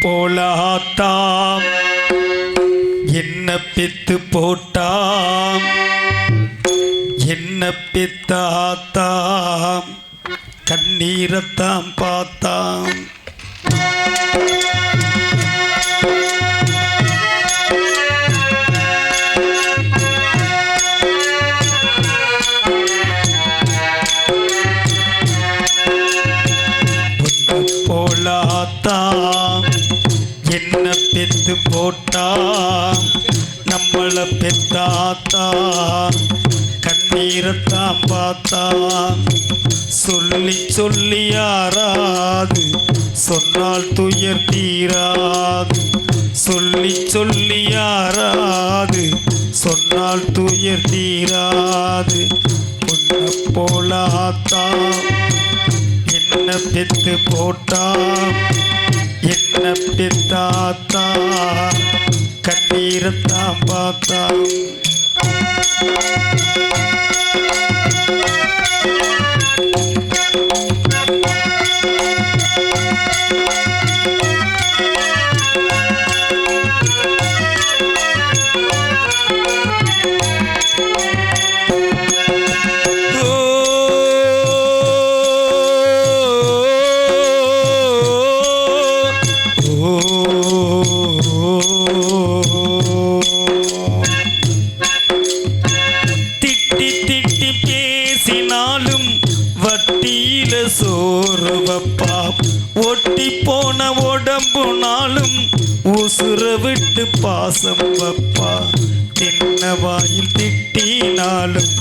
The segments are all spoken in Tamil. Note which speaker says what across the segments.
Speaker 1: போலாத்தாம் என்ன பெத்து போட்டாம் என்ன பெத்தாத்தாம் கண்ணீரத்தாம் பார்த்தாம் போலாத்தாம் என்ன பெத்து போட்டாம் நம்மள பெத்தாத்தாம் கண்ணீரத்தாம் பார்த்தாம் சொல்லி சொல்லி யாராது சொன்னால் துயர் தீராது சொல்லி சொல்லி யாராது சொன்னால் துயர் தீராது பொன்ன போலாத்தாம் என்ன பெத்து போட்டாம் என்ன பெத்தாத்தா கண்ணீரத்தாம் பார்த்தாம் சோறுவப்பா ஒட்டி போன உடம்புனாலும் உசுர விட்டு பாசம் வப்பா தின்ன வாயில் திட்டினாலும்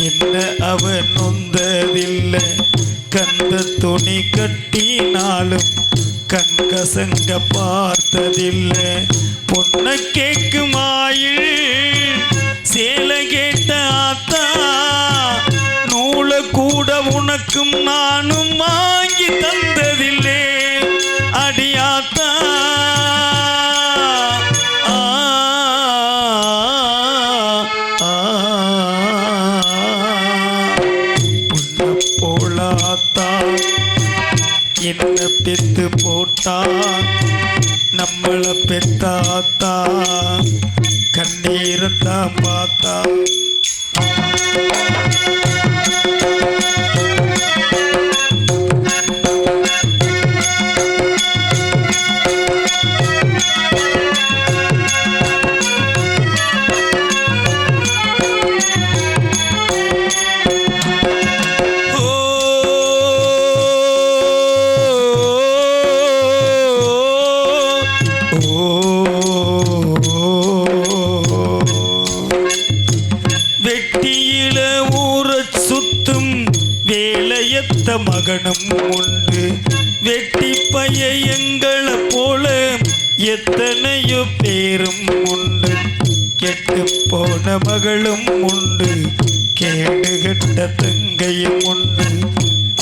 Speaker 1: என்ன அவன் நொந்ததில்லை கந்த துணி கட்டினாலும் கண்கசங்க பார்த்ததில்லை பொன்ன கேக்கும் ஆயில் சேல கேட்ட ஆத்தா நூல கூட உனக்கும் நானும் வாங்கி தந்ததில்லை அடியாத்தா உன்ன போலாத்தா என்ன பெத்து போட்டா நம்மள பெத்தாத்தா கண்ணீரத்தான் பார்த்தா வெட்டியில ஊர சுத்தும் வேலையத்த மகனும் உண்டு வெட்டி பைய எங்களை போல எத்தனையோ பேரும் உண்டு கெட்டு போன மகளும் உண்டு கேடுகட்ட தங்கையும் உண்டு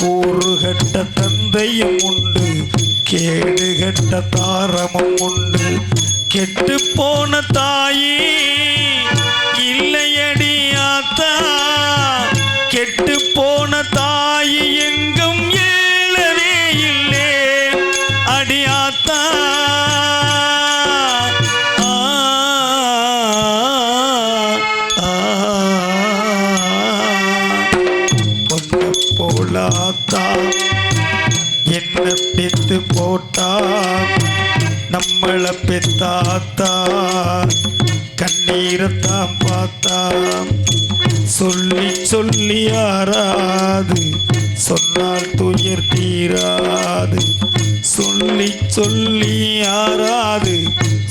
Speaker 1: கூறுகட்ட தந்தையும் உண்டு கேடுகட்ட தாரமும் உண்டு கெட்டு போன தாயே இல்லையடி ஆத்தா கெட்டு போன தாய் எங்கும் ஏழவே இல்லை அடியாத்தா பொன்ன போலாத்தா என்ன பெத்து போட்டா நம்மள பெத்தாத்தா கண்ணீரத்தாம் பார்த்தா சொல்லி சொல்லி யாராது சொன்னால் துயர் தீராது சொல்லி சொல்லி யாராது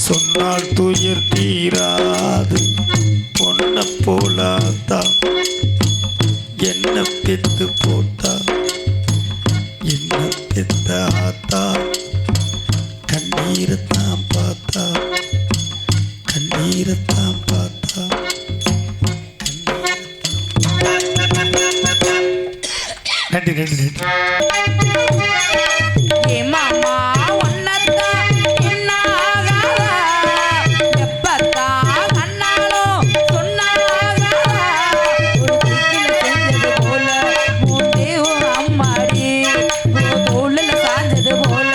Speaker 1: சொன்னால் துயர் தீராது பொன்ன போலாத்தா என்ன பெத்து போட்டா என்ன பெத்தாத்தா கண்ணீரத்தாம் பார்த்தா கண்ணீரத்தாம் பார்த்தா நன்றி நன்றி நன்றி
Speaker 2: போல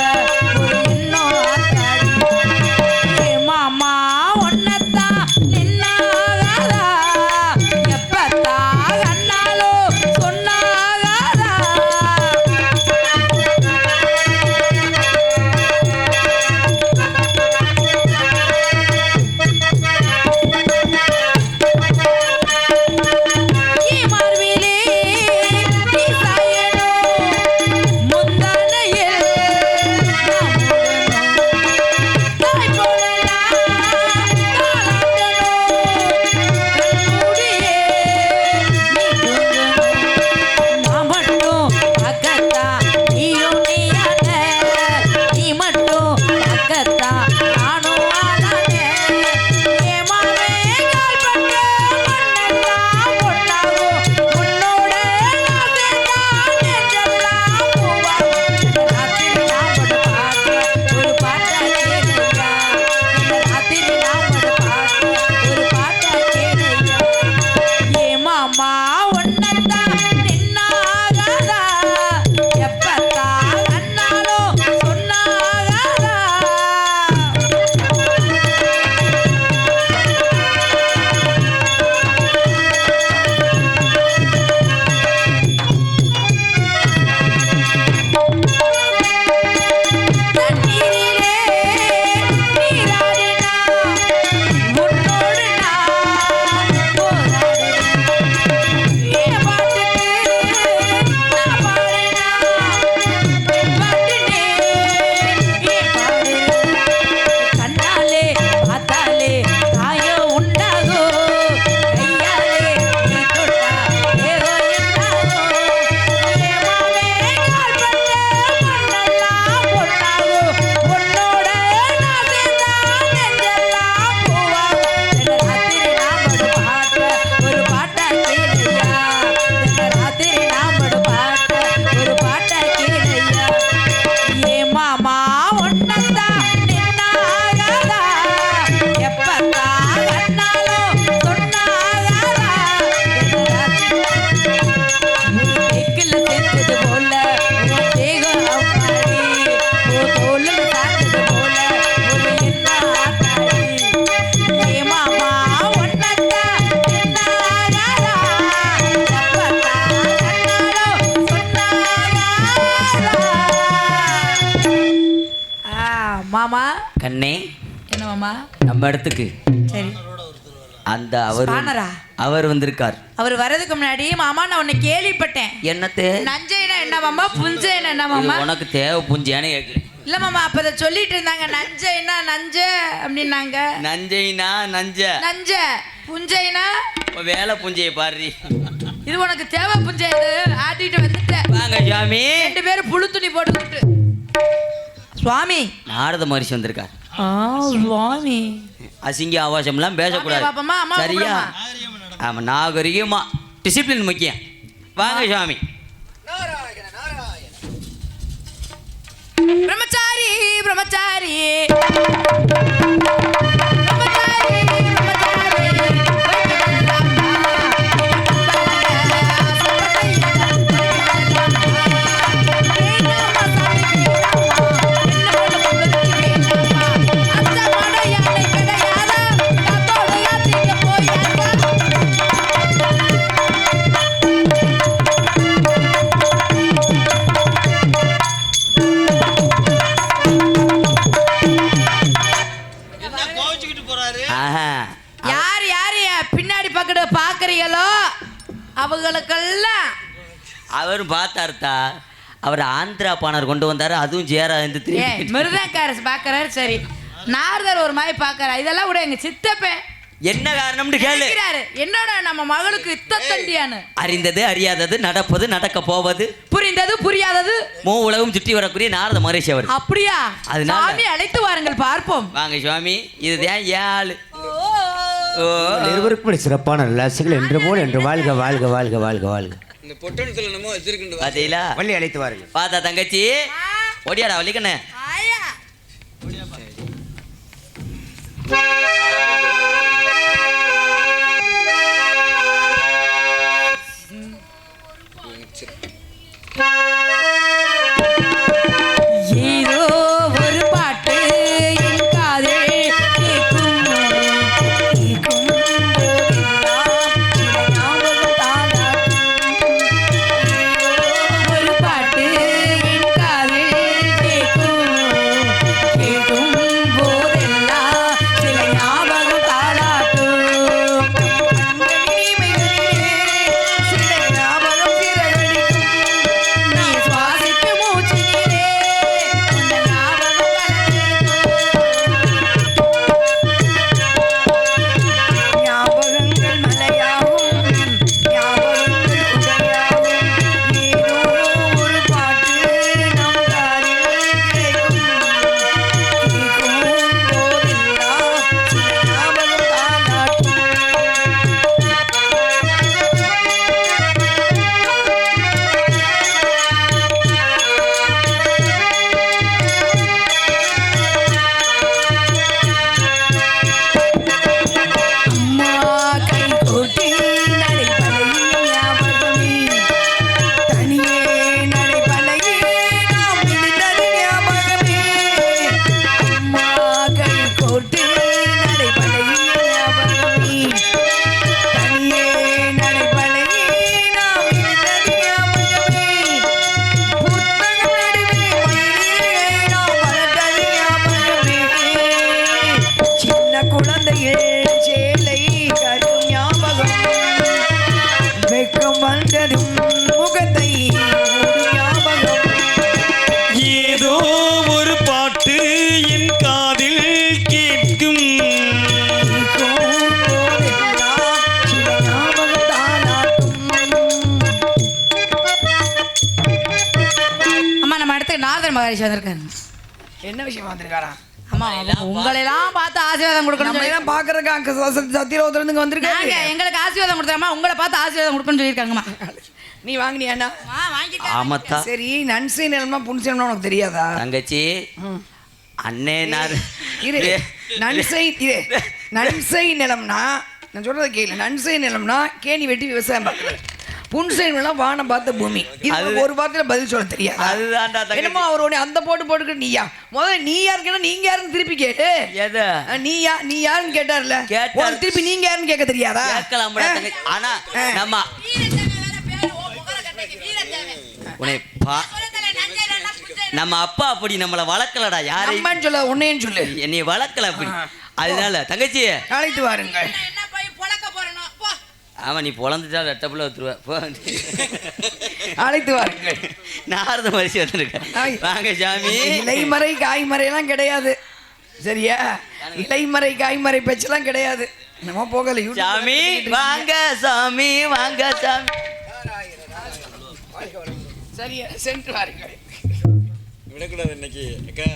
Speaker 2: தோல்ல சாஞ்சது போல ஒரு என்ன ஆட்டாடி ஏ மாமா ஒன்னத்தா என்ன ஆகாதா எப்பத்தா கண்ணாலோ சொன்னாயாரா மாமா
Speaker 3: கண்ணே
Speaker 2: என்ன மாமா
Speaker 3: நம்ம இடத்துக்கு
Speaker 2: சரி
Speaker 3: அந்த அவர் வந்திருக்கார்.
Speaker 2: அவர் வர்றதுக்கு முன்னாடி மாமா நான் உன்னை கேள்விப்பட்டேன்.
Speaker 3: என்னத்தே?
Speaker 2: நஞ்சைனா என்ன மாமா, புஞ்சைனா என்ன மாமா?
Speaker 3: உனக்கு தேவை புஞ்சையானு கேட்குறேன்.
Speaker 2: இல்ல மாமா அப்ப அதை சொல்லிட்டு இருந்தாங்க. நஞ்சைனா நஞ்ச அப்படின்னாங்க.
Speaker 3: நஞ்சைனா நஞ்ச,
Speaker 2: நஞ்ச புஞ்சைனா
Speaker 3: வேலை புஞ்சையை பாரு.
Speaker 2: இது உனக்கு தேவை புஞ்சை. இது ஆட்டிட்டு வந்துட்டேன்.
Speaker 3: வாங்க சுவாமி. 2
Speaker 2: பேரும் புழு துணி போட்டுக்கிட்டு சுவாமி
Speaker 3: நாரத மகரிஷி வந்திருக்கார்.
Speaker 2: சுவாமி
Speaker 3: அசிங்க ஆபாசம்லாம் பேசக்கூடாது சரியா? ஆமா, நாகரிகமா டிசிப்ளின் முக்கியம். வாங்க சுவாமி.
Speaker 2: பிரம்மச்சாரி பிரம்மச்சாரி யார் யார் பின்னாடி பக்கத்து பாக்குறீங்களோ அவங்களுக்கெல்லாம்
Speaker 3: அவர் பார்த்தாருத்தா. அவர் ஆந்திரா பானர் கொண்டு வந்தாரு. அதுவும் ஜேரா இந்த
Speaker 2: மிருதங்கார பாக்குறாரு. சரி, நாரதர் ஒரு மாதிரி பாக்குறாரு. இதெல்லாம் விட எங்க சித்தப்பே
Speaker 3: என்ன காரணம்னு கேளுறாரு.
Speaker 2: என்னோட நம்ம மகளுக்கு இத்தத்தண்டியானு
Speaker 3: அறிந்தது அறியாதது, நடப்பது நடக்க போவது,
Speaker 2: புரிந்தது புரியாதது,
Speaker 3: உலகம் சுற்றி வரக்கூடிய நாரத மகரிஷி அவர்.
Speaker 2: அப்படியா?
Speaker 3: அதனால
Speaker 2: சாமி அழைத்து வாருங்கள் பார்ப்போம்.
Speaker 3: வாங்க சுவாமி. இதுதான் ஏழு
Speaker 4: இருவருக்கும் சிறப்பான நல்லாசிகள் என்று போல் என்று வாழ்க வாழ்க வாழ்க வாழ்க வாழ்க.
Speaker 3: இந்த பொட்டணத்துல என்னமோ வச்சிருக்கின்ற பாத்தீங்களா?
Speaker 4: வள்ளி அழைத்து வாருங்கள்.
Speaker 3: பாத்தா தங்கச்சி ஓடியாடா வள்ளிக்கண்ணே.
Speaker 2: ஏதோ ஒரு பாட்டு என் காதில் கேட்கும் கேட்கும் ஒரு பாட்டு என் காதில் கேட்கும் கேட்கும் போதெல்லாம் சில ஞாபகம் தாளாட்டும். சில ஞாபகம் சிறகடிக்கும். நீ சுவாசிக்க மூச்சினிலே உன்னை ஞாபகம் ஞாபகங்கள் மலையாகும், ஞாபகங்கள் உடையாகும். ஏதோ ஒரு பாட்டு நம் காதில் கேட்கும் கேட்கும் போதெல்லாம் சில ஞாபகம் தாளாட்டும். அம்மா கை கொட்டி நடைபழகி ஞாபகமே, தனியே நடைபழகி நாம் விழுந்தது ஞாபகமே. அம்மா கை கொட்டி நடைபழகி ஞாபகமே, தனியே நடைபழகி நாம் விழுந்தது ஞாபகமே. புத்தகம் நடுவே மயிலிலே நாம் வளர்ந்தது ஞாபகமே. சின்ன குழந்தையே சேலை கரும் ஞாபகம், வெக்கம் வந்ததும் முகத்தை மூடும் ஞாபகம்.
Speaker 1: ஏதோ ஒரு பாட்டு என் காதில் கேட்கும்
Speaker 2: கேட்கும் போதெல்லாம் சில ஞாபகம் தாளாட்டும். அம்மா நம்ம இடத்துக்கு நாரதர் மகரிஷி வந்திருக்காரு.
Speaker 5: என்ன விஷயம் வந்திருக்காரா?
Speaker 2: அம்மா உங்களெல்லாம் பார்த்து ஆசீர்வாதம் கொடுக்கணும்.
Speaker 5: நம்ம எல்லாம் பாக்குறதுக்கு சத்தியரோதரத்துக்கு வந்திருக்காங்க.
Speaker 2: நாங்க எங்களுக்கு ஆசீர்வாதம் கொடுத்தாங்கம்மா, உங்களை பார்த்து ஆசீர்வாதம் கொடுக்கணும்னு சொல்லியிருக்காங்கம்மா.
Speaker 5: நீ வாங்கினியாண்ணா?
Speaker 3: ஆமாத்தா.
Speaker 5: சரி, நன்சை நிலம்னா புன்சை நிலம்னா உனக்கு தெரியாதா?
Speaker 3: தங்கச்சி அண்ணே
Speaker 5: இரு, நன்சை நிலம்னா நான் சொல்றதை கேளு. நன்சை நிலம்னா கேணி வெட்டி விவசாயம் பார்க்குறது. புன்செல்வம்லாம் வானம் பார்த்த பூமி. இது ஒரு வார்த்தையில பதில் சொல்ல தெரியாது.
Speaker 3: அதுதான்டா தங்கச்சி.
Speaker 5: என்னமோ அவரோட அந்த போட்டுக்கிட்டு நீயா முதல்ல நீ யாருக்குன்னா நீங்க யாருன்னு திருப்பி கேட்டு
Speaker 3: எது
Speaker 5: நீ யாருன்னு கேட்டார்ல
Speaker 3: கேட்டார்.
Speaker 5: உனக்கு திருப்பி நீங்க யாருன்னு கேட்க தெரியாதா?
Speaker 3: கேட்கலாம்டா தங்கச்சி. ஆனா நம்ம உன்னை நம்ம அப்பா அப்படி நம்மளை வளர்க்கலடா. யாரையும்
Speaker 5: அம்மான்னு சொல்ல உன்னையும் சொல்லு.
Speaker 3: என்னை வளர்க்கல அப்படி. அதனால தங்கச்சி
Speaker 5: அழைத்து வாருங்கள்.
Speaker 3: ஆமா நீ பொழந்துட்டா ரெட்டப்புல வந்துருவ.
Speaker 5: அழைத்து வாருங்கள்.
Speaker 3: நாரத மரிசி வந்துருக்க. வாங்க சாமி.
Speaker 5: இலைமறை காய்மறை எல்லாம் கிடையாது சரியா? இலைமறை காய்மறை பேச்செல்லாம் கிடையாது. நம்ம போகல
Speaker 3: சாமி. வாங்க சாமி வாங்க சாமி.
Speaker 5: சரியா சென்று வாருங்கள்.
Speaker 1: விடக்கூடாது இன்னைக்கு அக்கா.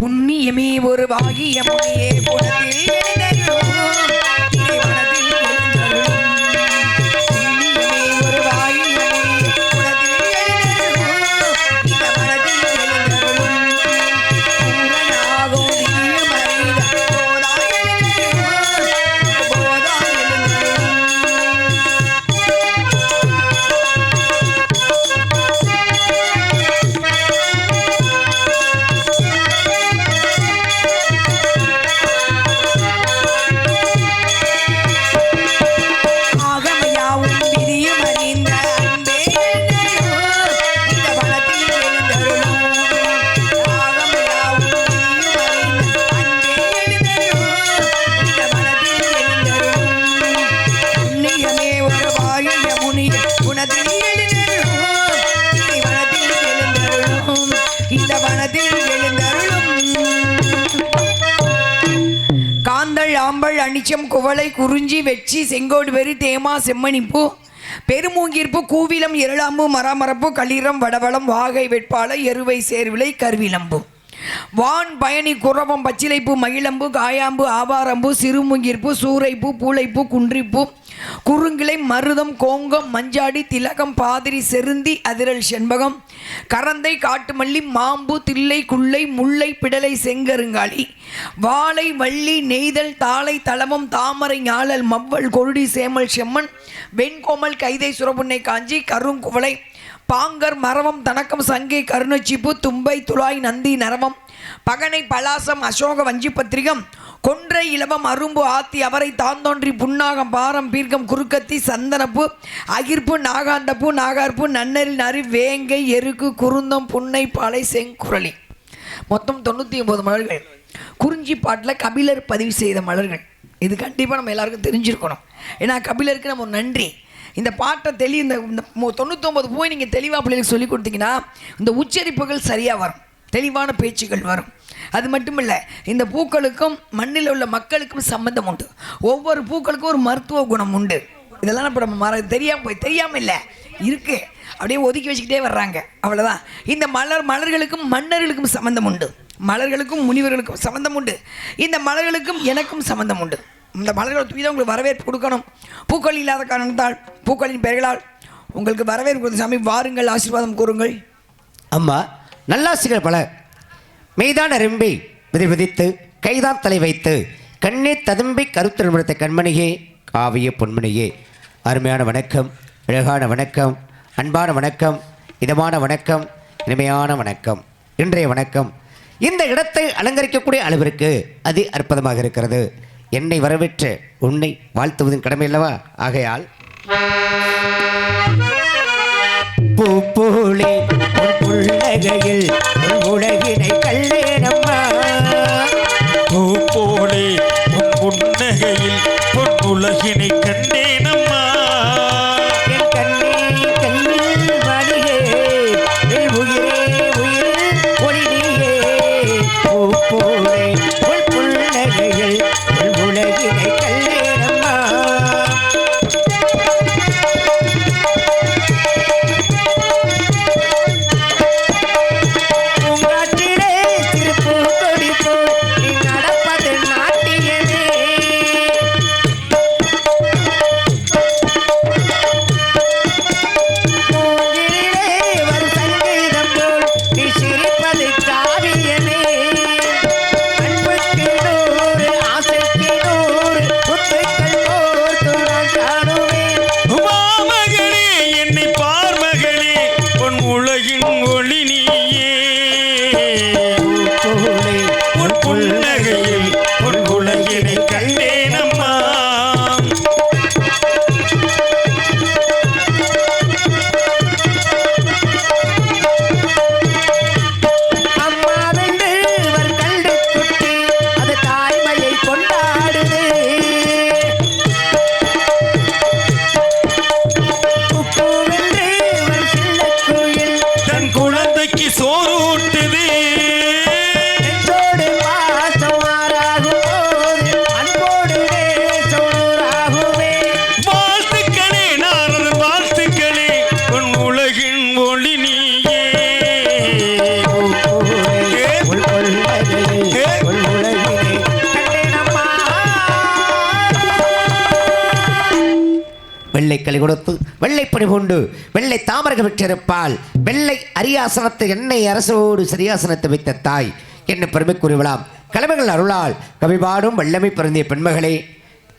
Speaker 5: புண்ணியமே ஒரு பாகியமுனியே புனத்தில் எழுந்தருளும். இறைவனத்தில் எழுந்தருளும். புண்ணியமே ஒரு பாகியமுனியே புனத்தில் எழுந்தருளும். இந்த மனத்தில் எழுந்தருளும். பூரணாகும் தீமறைத போதாய் எழுந்தருளும். போதாய் எழுந்தருளும். ஆகமயாவும் விதியும் அறிந்த அன்பே எழுந்தருளும். இந்த வனத்தில் எழுந்தருளும். ஆகமயாவும் விதியும் அறிந்த அன்பே எழுந்தருளும். இந்த வனத்தில் எழுந்தருளும். புண்ணியமே ஒரு வாழிய முனிய குணத்தில் எழுந்தருளும். இந்த வனத்தில் எழுந்தருளும். இந்த வனத்தில் எழுந்தருளும். காந்தள் ஆம்பல் அனிச்சம் குவளை குறிஞ்சி வெச்சி செங்கோடு வெறி தேமா செம்மணிப்பூ பெருமூங்கிற்பு கூவிலம் இரளாம்பு மராமரப்பு களிரம் வடவளம் வாகை வெட்பாலை எருவை சேர்விலை கருவிலம்பு வான் பயணி குரவம் பச்சிலைப்பூ மகிழம்பு காயாம்பு ஆவாரம்பு சிறுமுங்கிற்பு சூரைப்பூ பூளைப்பூ குன்றிப்பூ குறுங்கிளை மருதம் கோங்கம் மஞ்சாடி திலகம் பாதிரி செருந்தி அதிரல் செண்பகம் கரந்தை காட்டுமல்லி மாம்பு தில்லை குள்ளை முல்லை பிடலை செங்கருங்காலி வாழை வள்ளி நெய்தல் தாளை தளவம் தாமரை ஞாழல் மவ்வல் கொருடி சேமல் செம்மன் வெண்கோமல் கைதை சுரபுன்னை காஞ்சி கருங்குவளை பாங்கர் மரவம் தனக்கம் சங்கை கருணச்சிப்பு தும்பை துளாய் நந்தி நரவம் பகனை பலாசம் அசோக வஞ்சிபத்திரிகம் கொன்றை இலவம் அரும்பு ஆத்தி அவரை தாந்தோன்றி புன்னாகம் பாரம் பீர்க்கம் குறுக்கத்தி சந்தனப்பு அகிர்ப்பு நாகாந்தப்பு நாகார்ப்பு நன்னரில் நரி வேங்கை எருக்கு குருந்தம் புன்னை பாலை செங்குரளி மொத்தம் 99 மலர்கள். குறிஞ்சி பாட்டில் கபிலர் பதிவு செய்த மலர்கள். இது கண்டிப்பாக நம்ம எல்லாருக்கும் தெரிஞ்சிருக்கணும். ஏன்னா கபிலருக்கு நம்ம ஒரு நன்றி. இந்த பாட்டை இந்த 99 போய் நீங்கள் தெளிவாக பிள்ளைகளுக்கு சொல்லி கொடுத்தீங்கன்னா இந்த உச்சரிப்புகள் சரியாக வரும், தெளிவான பேச்சுகள் வரும். அது மட்டும் இல்லை, இந்த பூக்களுக்கும் மண்ணில் உள்ள மக்களுக்கும் சம்பந்தம் உண்டு. ஒவ்வொரு பூக்களுக்கும் ஒரு மருத்துவ குணம் உண்டு. இதெல்லாம் இப்போ நம்ம தெரியாமல் இல்லை இருக்குது, அப்படியே ஒதுக்கி வச்சுக்கிட்டே வர்றாங்க, அவ்வளோதான். இந்த மலர்களுக்கும் மன்னர்களுக்கும் சம்பந்தம் உண்டு, மலர்களுக்கும் முனிவர்களுக்கும் சம்பந்தம் உண்டு, இந்த மலர்களுக்கும் எனக்கும் சம்பந்தம் உண்டு. இந்த மலர்களை தூக்கி தான் உங்களுக்கு வரவேற்பு கொடுக்கணும். பூக்கள் இல்லாத காரணத்தால் பூக்களின் பெயர்களால் உங்களுக்கு வரவேற்பு கொடுத்த சாமி, வாருங்கள், ஆசீர்வாதம் கூறுங்கள்.
Speaker 4: அம்மா நல்லாசிகள் பல மெய்தான் அரும்பி விதித்து கைதான் தலை வைத்து கண்ணே ததும்பி கருத்து முடித்த கண்மணியே காவிய பொன்மணியே. அருமையான வணக்கம், அழகான வணக்கம், அன்பான வணக்கம், இதமான வணக்கம், இனிமையான வணக்கம். இன்றைய வணக்கம் இந்த இடத்தை அலங்கரிக்கக்கூடிய அளவிற்கு அதி அற்புதமாக இருக்கிறது. என்னை வரவேற்று உன்னை வாழ்த்துவதன் கடமை அல்லவா? ஆகையால் பூப்போலே புன்னகையில் உலகினை கல்லேனம்மா,
Speaker 1: பூப்போலே புன்னகையில் பொன்னுலகினை கண்டேனம்மா,
Speaker 4: என் கண்ணே கண்ணில் மணியே என் உயிரே உயிரில் ஒளியே. பூப்போலே புன்னகையில் உலகினை கல்லேனம்மா, களி கொடுத்து வெள்ளைப்பணி கொண்டு வெள்ளை தாமரகம் பெற்றிருப்பாள். வெள்ளை அரியாசனத்தை எண்ணெய் அரசோடு சரியாசனத்தை வைத்த தாய் என்ன பெருமை கூறிவிடலாம். கலமைகள் அருளால் கவிபாடும் வல்லமை பிறந்திய பெண்மகளே,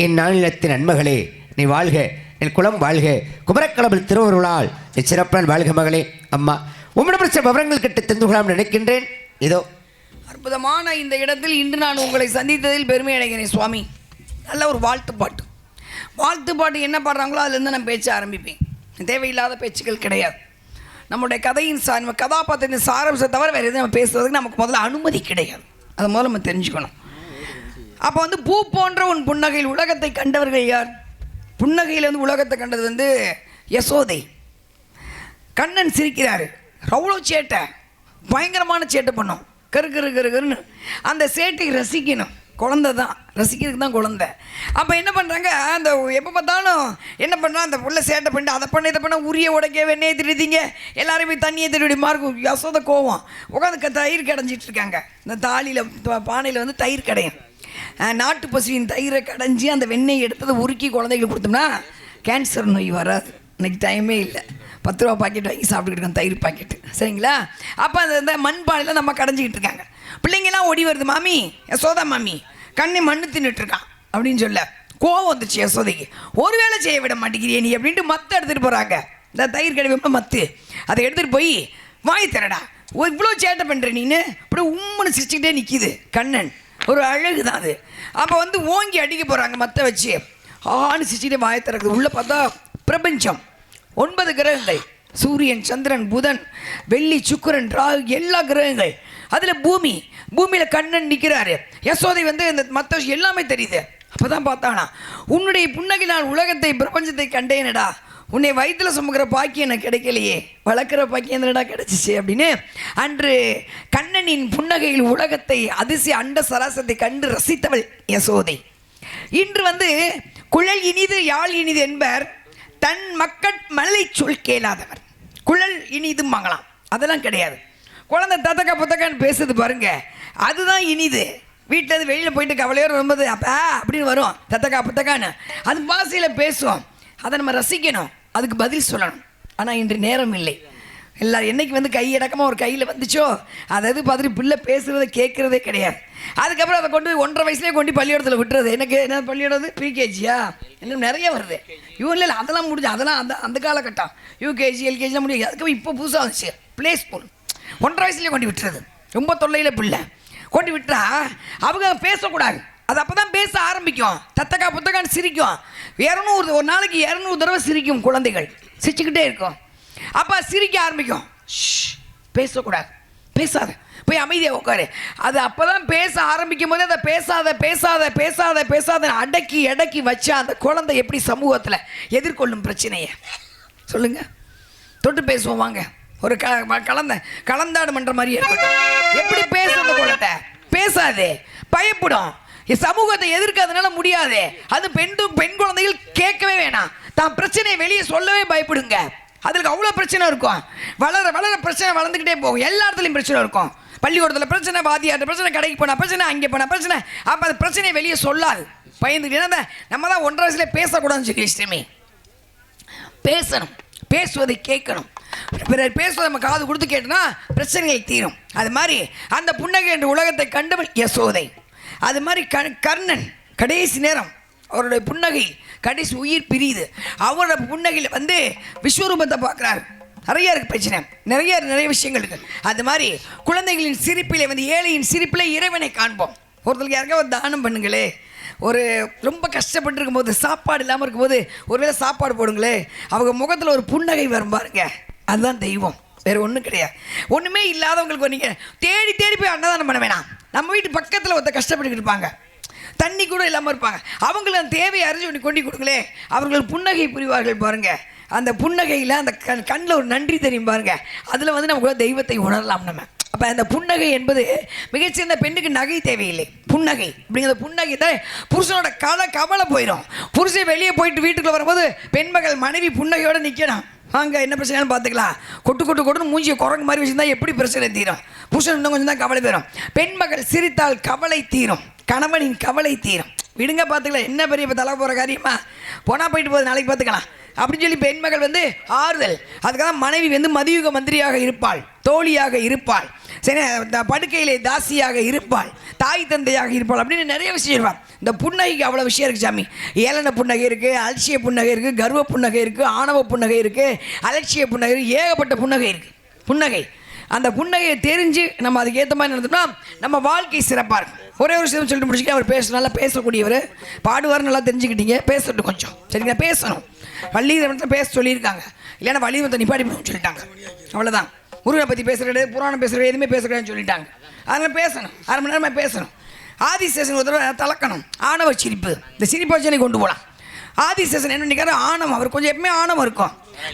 Speaker 4: என் நாளிலத்தின் நன்மகளே, நீ வாழ்க, என் குலம் வாழ்க, குமரக்கடவுள் திருவருளால் சிறப்பான வாழ்க மகளே. அம்மா உம்மிடம் சில விவரங்கள் கிட்ட தெரிந்து கொள்ளலாம் நினைக்கின்றேன். இதோ
Speaker 5: அற்புதமான இந்த இடத்தில் இன்று நான் உங்களை சந்தித்ததில் பெருமை அடைகிறேன் சுவாமி. நல்ல ஒரு வாழ்த்து பாட்டு என்ன பாடுறாங்களோ அதுலேருந்து நான் பேச்ச ஆரம்பிப்பேன். தேவையில்லாத பேச்சுக்கள் கிடையாது. நம்முடைய கதையின் கதாபாத்திரத்தின் சாரம்சத்தை தவிர வேறு எதுவும் நம்ம பேசுறதுக்கு நமக்கு முதல்ல அனுமதி கிடையாது. அதை முதல்ல நம்ம தெரிஞ்சுக்கணும். அப்போ பூ போன்ற உன் புன்னகையில் உலகத்தை கண்டவர்கள் யார்? புன்னகையில் உலகத்தை கண்டது யசோதை. கண்ணன் சிரிக்கிறாரு, அவ்வளோ சேட்டை, பயங்கரமான சேட்டை பண்ணோம், கருன்னு அந்த சேட்டை ரசிக்கணும். குழந்தை தான், ரசிக்கிறதுக்கு தான் குழந்தை. அப்போ என்ன பண்ணுறாங்க, அந்த எப்போ பார்த்தாலும் என்ன பண்ணுறான், அந்த புள்ள சேட்டை பண்ணிட்டு அதை பண்ண இதை பண்ண உரிய உடைக்க வெண்ணெயை திருடிங்க எல்லாரும் போய் தண்ணியை திருடி மார்க்கும். யசோதை கோவம் உட்காந்து தயிர் கடைஞ்சிட்டு இருக்காங்க. இந்த தாலியில் பானையில் தயிர் கடையும். நாட்டு பசுவின் தயிரை கடைஞ்சி அந்த வெண்ணெய் எடுத்ததை உருக்கி குழந்தைகளுக்கு கொடுத்தோம்னா கேன்சர் நோய் வராது. இன்னைக்கு டைமே இல்லை. 10 ரூபா பாக்கெட் வாங்கி சாப்பிட்டுக்கிட்டு இருக்கோம், தயிர் பாக்கெட்டு, சரிங்களா? அப்போ அந்த மண்பானையில் நம்ம கடைஞ்சிக்கிட்டு இருக்காங்க. பிள்ளைங்கெல்லாம் ஓடி வருது, மாமி யசோதா மாமி கண்ணை மண்ணு தின்னுட்டுருக்கான் அப்படின்னு சொல்ல கோவம் வந்துச்சு யசோதைக்கு. ஒரு வேளை செய்ய விட மாட்டேங்கிறியே நீ அப்படின்ட்டு மற்ற எடுத்துகிட்டு போகிறாங்க. இந்த தயிர் கடைவை மத்து அதை எடுத்துகிட்டு போய் வாங்கி தரடா, இவ்வளோ சேட்டை பண்ணுற நீன்னு இப்படி உம்முன்னு சிரிச்சுக்கிட்டே நிற்கிது கண்ணன். ஒரு அழகு தான் அது. அப்போ ஓங்கி அடிக்க போகிறாங்க மற்ற வச்சு. ஆன்னு சிரிச்சுக்கிட்டே வாயை திறக்குது. உள்ளே பார்த்தா பிரபஞ்சம், 9 கிரகங்கள், சூரியன், சந்திரன், புதன், வெள்ளி, சுக்கிரன், ராகு, எல்லா கிரகங்கள். அதில் பூமியில் கண்ணன் நிற்கிறாரு. யசோதை இந்த மற்ற எல்லாமே தெரியுது. அப்போ தான் பார்த்தானா, உன்னுடைய புன்னகை நான் உலகத்தை பிரபஞ்சத்தை கண்டேனடா, உன்னை வயிற்றில் சுமக்கிற பாக்கியம் எனக்கு கிடைக்கலையே, வளர்க்குற பாக்கியம் என்னடா கிடைச்சிச்சு அப்படின்னு அன்று கண்ணனின் புன்னகையில் உலகத்தை அதிசய அண்ட சராசத்தை கண்டு ரசித்தவள் யசோதை. இன்று குழல் இனிது யாழ் இனிது என்பர் தன் மக்கள் மலை சொல் கேளாதவர். குழல் இனிது மங்கலாம் அதெல்லாம் கிடையாது. குழந்தை தத்தக்கா புத்தக்கான்னு பேசுது பாருங்க, அதுதான் இனிது. வீட்டில் வெளியில் போயிட்டு கவலையோடு வரும்போது அப்பா அப்படின்னு வரும், தத்தக்கா புத்தக்கான்னு அது பாசையில் பேசுவோம். அதை நம்ம ரசிக்கணும், அதுக்கு பதில் சொல்லணும். ஆனால் இன்று நேரம் இல்லை. எல்லாரும் என்னைக்கு கையடக்கமாக ஒரு கையில் வந்துச்சோ அதாவது பார்த்துட்டு பிள்ளை பேசுகிறத கேட்குறதே கிடையாது. அதுக்கப்புறம் அதை கொண்டு 1.5 வயசுலேயே கொண்டு பள்ளிக்கூடத்தில் விட்டுறது. எனக்கு என்ன பள்ளிக்கூடம் ப்ரீகேஜியா இன்னும் நிறைய வருது. இல்லை அதெல்லாம் முடிஞ்சு, அதெல்லாம் அந்த காலகட்டம் யூகேஜி எல்கேஜிலாம் முடியாது. அதுக்கப்புறம் இப்போ புதுசாக வந்துச்சு ப்ளே ஸ்கூல். 1.5 வயசுலேயே கொண்டு விட்டுறது. ரொம்ப தொல்லையில் பிள்ளை கொண்டு விட்டுறா அவங்க பேசக்கூடாது. அது அப்போ தான் பேச ஆரம்பிக்கும். தத்தக்கா புத்தக்கான்னு சிரிக்கும். ஒரு நாளைக்கு 200 தடவை சிரிக்கும் குழந்தைகள், சிரிச்சுக்கிட்டே இருக்கும். அப்போ சிரிக்க ஆரம்பிக்கும். பேசக்கூடாது, பேசாத, போய் அமைதியாக உட்காரு. அது அப்போ தான் பேச ஆரம்பிக்கும் போது அதை பேசாத அடக்கி வச்சா அந்த குழந்தை எப்படி சமூகத்தில் எதிர்கொள்ளும் பிரச்சனையை சொல்லுங்க. தொட்டு பேசுவோம் வாங்க, ஒரு கலந்தாடு மன்ற மாதிரி ஏற்படும். எப்படி பேசுறது குழந்தை? பேசாது, பயப்படும். சமூகத்தை எதிர்க்கிறதுனால முடியாது. அது பெண் குழந்தைகள் கேட்கவே வேணாம். தான் பிரச்சனையை வெளியே சொல்லவே பயப்படுங்க. அதுக்கு அவ்வளோ பிரச்சனை இருக்கும். வளர பிரச்சனை வளர்ந்துக்கிட்டே போகும். எல்லா இடத்துலையும் பிரச்சனை இருக்கும். பள்ளிக்கூடத்தில் பிரச்சனை, வாதியாட்ட பிரச்சனை, கடைக்கு போனால் பிரச்சனை, அங்கே போனால் பிரச்சனை. அப்போ அந்த பிரச்சனையை வெளியே சொல்லாது, பயந்துக்கிட்டே. நம்ம தான் 1.5 வயசுல பேசக்கூடாதுன்னு சொல்லி இஷ்டமே. பேசணும், பேசுவதை கேட்கணும். பிறர் பேசுவதை நம்ம காது கொடுத்து கேட்டோம்னா பிரச்சனைகள் தீரும். அது மாதிரி அந்த புன்னகை என்ற உலகத்தை கண்டவள் யசோதை. அது மாதிரி கர்ணன் கடைசி நேரம் அவருடைய புன்னகை கடைசி உயிர் பிரியுது. அவரோட புன்னகையில் விஸ்வரூபத்தை பார்க்குறாரு. நிறைய இருக்குது பிரச்சனை, நிறைய விஷயங்கள் இருக்குது. அது மாதிரி குழந்தைகளின் சிரிப்பில் ஏழையின் சிரிப்பில் இறைவனை காண்போம். ஒருத்தருக்கு யாருக்கா ஒரு தானம் பண்ணுங்களே. ஒரு ரொம்ப கஷ்டப்பட்டு இருக்கும்போது, சாப்பாடு இல்லாமல் இருக்கும்போது ஒருவேளை சாப்பாடு போடுங்களே, அவங்க முகத்தில் ஒரு புன்னகை வரும் பாருங்க, அதுதான் தெய்வம், வேறு ஒன்றும் கிடையாது. ஒன்றுமே இல்லாதவங்களுக்கு நீங்கள் தேடி போய் அன்னதானம் பண்ண வேணாம். நம்ம வீட்டு பக்கத்தில் ஒருத்தர் கஷ்டப்பட்டுக்கிட்டு இருப்பாங்க, தண்ணி கூட இல்லாமல் இருப்பாங்க, அவங்களுக்கு அந்த தேவையை அறிஞ்சு கொண்டு கொடுங்களே, அவர்கள் புன்னகை புரிவார்கள் பாருங்க. அந்த புன்னகையில் அந்த கண்ணில் ஒரு நன்றி தெரியும் பாருங்க. அதில் நமக்கு தெய்வத்தை உணரலாம் நம்ம. அப்போ அந்த புன்னகை என்பது மிகச்சிறந்த பெண்ணுக்கு நகை தேவையில்லை. புன்னகை அப்படிங்கிற புன்னகை தான் புருஷனோட கவலை போயிடும். புருஷன் வெளியே போயிட்டு வீட்டுக்குள்ள வரும்போது பெண்மகள் மனைவி புன்னகையோடு நிற்கணும். வாங்க என்ன பிரச்சனைன்னு பார்த்துக்கலாம். கொட்டு மூஞ்சியை குரங்கு மாதிரி வச்சுருந்தா எப்படி பிரச்சனை தீரும்? புருஷன் இன்னும் கொஞ்சம் தான் கவலை போயிடும். பெண்மகள் சிரித்தால் கவலை தீரும், கணவனின் கவலை தீரும். விடுங்க பார்த்துக்கலாம், என்ன பெரிய தலை போகிற காரியமா, போனால் போயிட்டு போகுது, நாளைக்கு பார்த்துக்கலாம். அப்படின்னு சொல்லி பெண்மகள் வந்து ஆறுதல். அதுக்காக மனைவி வந்து மதியுக மந்திரியாக இருப்பாள், தோழியாக இருப்பாள், சரி படுக்கையிலே தாசியாக இருப்பாள், தாய் தந்தையாக இருப்பாள் அப்படின்னு நிறைய விஷயம் இருப்பாள். இந்த புன்னகைக்கு அவ்வளோ விஷயம் இருக்குது சாமி. ஏளன புன்னகை இருக்குது, அலட்சிய புன்னகை இருக்குது, கர்வ புன்னகை இருக்குது, ஆணவ புன்னகை இருக்குது, அலட்சிய புன்னகை இருக்குது, ஏகப்பட்ட புன்னகை இருக்குது. புன்னகை, அந்த புன்னகையை தெரிஞ்சு நம்ம அதுக்கு ஏற்ற மாதிரி நடந்தோம்னா நம்ம வாழ்க்கை சிறப்பாக இருக்கும். ஒரே ஒரு விஷயம் சொல்லிட்டு முடிச்சுக்க, அவர் நல்லா பேசக்கூடியவர், பாடுவார், நல்லா தெரிஞ்சுக்கிட்டீங்க, பேசட்டும் கொஞ்சம் சரிங்களா. பேசணும், வள்ளிதத்தை பேச சொல்லியிருக்காங்க, இல்லைன்னா வள்ளிதத்தை நிப்பாடி சொல்லிட்டாங்க, அவ்வளோதான். முருகனை பற்றி பேசுகிறது, புராணம் பேசுகிறது, எதுவுமே பேசுகிறேன்னு சொல்லிட்டாங்க. அதனால் பேசணும், 1/2 மணி நேரமாக பேசணும். ஆதிசேஷன் ஒரு தடவை தலக்கணும், ஆணவ சிரிப்பு, இந்த சிரிப்பு வச்சு கொண்டு போகலாம். ஆதிசேஷன் என்ன பண்ணிக்காரு, ஆணவம், அவர் கொஞ்சம் எப்பவுமே ஆணவம் இருக்கும்.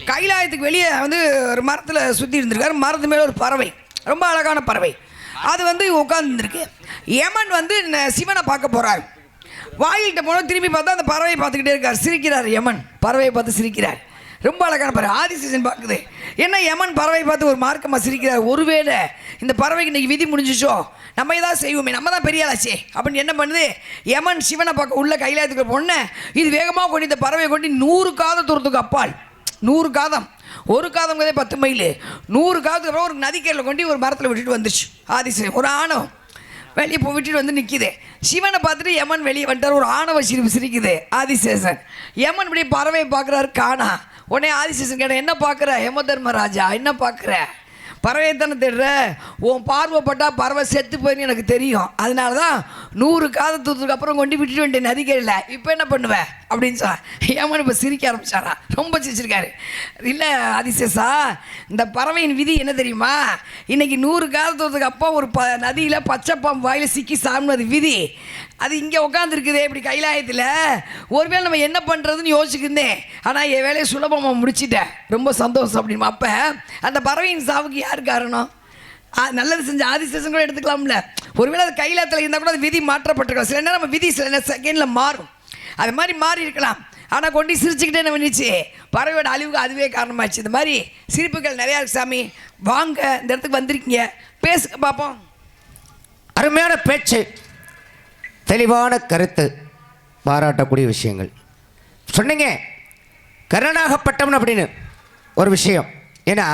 Speaker 5: கைலாயத்துக்கு வெளியே வந்து ஒரு மரத்தில் சுற்றி இருந்திருக்காரு. மரத்து மேலே ஒரு பறவை, ரொம்ப அழகான பறவை, அது வந்து உட்காந்துருக்கு. யமன் வந்து சிவனை பார்க்க போகிறார். வாயில்கிட்ட போனால் திரும்பி பார்த்தா அந்த பறவையை பார்த்துக்கிட்டே இருக்கார், சிரிக்கிறார். யமன் பறவையை பார்த்து சிரிக்கிறார், ரொம்ப அழகான பறவை. ஆதிசேஷன் பார்க்குது, என்ன யமன் பறவை பார்த்து ஒரு மார்க்கமாக சிரிக்கிறார். ஒருவேளை இந்த பறவைக்கு இன்றைக்கி விதி முடிஞ்சிச்சோ, நம்ம ஏதாவது செய்வோமே, நம்ம தான் பெரிய ஆளாச்சே அப்படின்னு என்ன பண்ணுது, யமன் சிவனை பார்க்க உள்ள கைலாயத்துக்கு பொண்ணு இது வேகமாக கொண்டு இந்த பறவையை கொண்டு 100 காத தூரத்துக்கு அப்பால், 100 காதம், ஒரு காதம் 10 மைல், 100 காதத்துக்கு அப்புறம் ஒரு நதிக்கரையில் கொண்டு ஒரு மரத்தில் விட்டுட்டு வந்துச்சு. ஆதிசேஷன் ஒரு ஆணவம் வெளியே போய் விட்டுட்டு வந்து நிற்கிது. சிவனை பார்த்துட்டு யமன் வெளியே வந்துட்டார், ஒரு ஆணவ சிரிப்பு சிரிக்குது. ஆதிசேஷன் யமன் இப்படி பறவையை பார்க்குறாரு, காணா. உடனே ஆதிசேஷன் கேட்ட, என்ன பார்க்குற யம தர்மராஜா, என்ன பார்க்குற, பறவையை தானே தேடுற, உன் பார்வைப்பட்டா பறவை செத்து போயின்னு எனக்கு தெரியும், அதனால தான் 100 காத தூரத்துக்கு அப்புறம் கொண்டு விட்டுட்டு வேண்டிய நதிக்கரையில், இப்போ என்ன பண்ணுவேன் அப்படின்னு சொன்னான். ஏமான் இப்போ சிரிக்க ஆரம்பிச்சாரா, ரொம்ப சிரிச்சிருக்காரு. இல்லை ஆதிசேஷா, இந்த பறவையின் விதி என்ன தெரியுமா, இன்னைக்கு 100 காத தூரத்துக்கு அப்போ ஒரு நதியில் பச்சைப்பாம்பு வாயில் சிக்கி சாப்பிடுவது விதி. அது இங்கே உட்காந்துருக்குதே இப்படி கைலாயத்தில், ஒருவேளை நம்ம என்ன பண்ணுறதுன்னு யோசிச்சுக்கிருந்தேன், ஆனால் என் வேலையை சுலபமாக முடிச்சிட்டேன், ரொம்ப சந்தோஷம் அப்படின்னு. அப்போ அந்த பறவையின் சாவுக்கு யார் காரணம், நல்லது செஞ்ச ஆதிசேஷன் கூட எடுத்துக்கலாம்ல. ஒருவேளை அது கைலாயத்தில் இருந்தால் கூட அது விதி மாற்றப்பட்டிருக்கலாம். சில நேரம் நம்ம விதி சில செகண்டில் மாறும், அது மாதிரி மாறி இருக்கலாம். ஆனால் கொண்டு சிரிச்சுக்கிட்டே என்ன பண்ணிச்சு, பறவையோட அழிவுக்கு அதுவே காரணமாச்சு. இந்த மாதிரி சிரிப்புகள் நிறையா இருக்கு சாமி. வாங்க, இந்த இடத்துக்கு வந்திருக்கீங்க, பேசுங்க பார்ப்போம்.
Speaker 4: அருமையான பேச்சு, தெளிவான கருத்து, பாராட்டக்கூடிய விஷயங்கள் சொன்னீங்க. கர்ணனாகப்பட்டவன் அப்படின்னு ஒரு விஷயம், ஏன்னா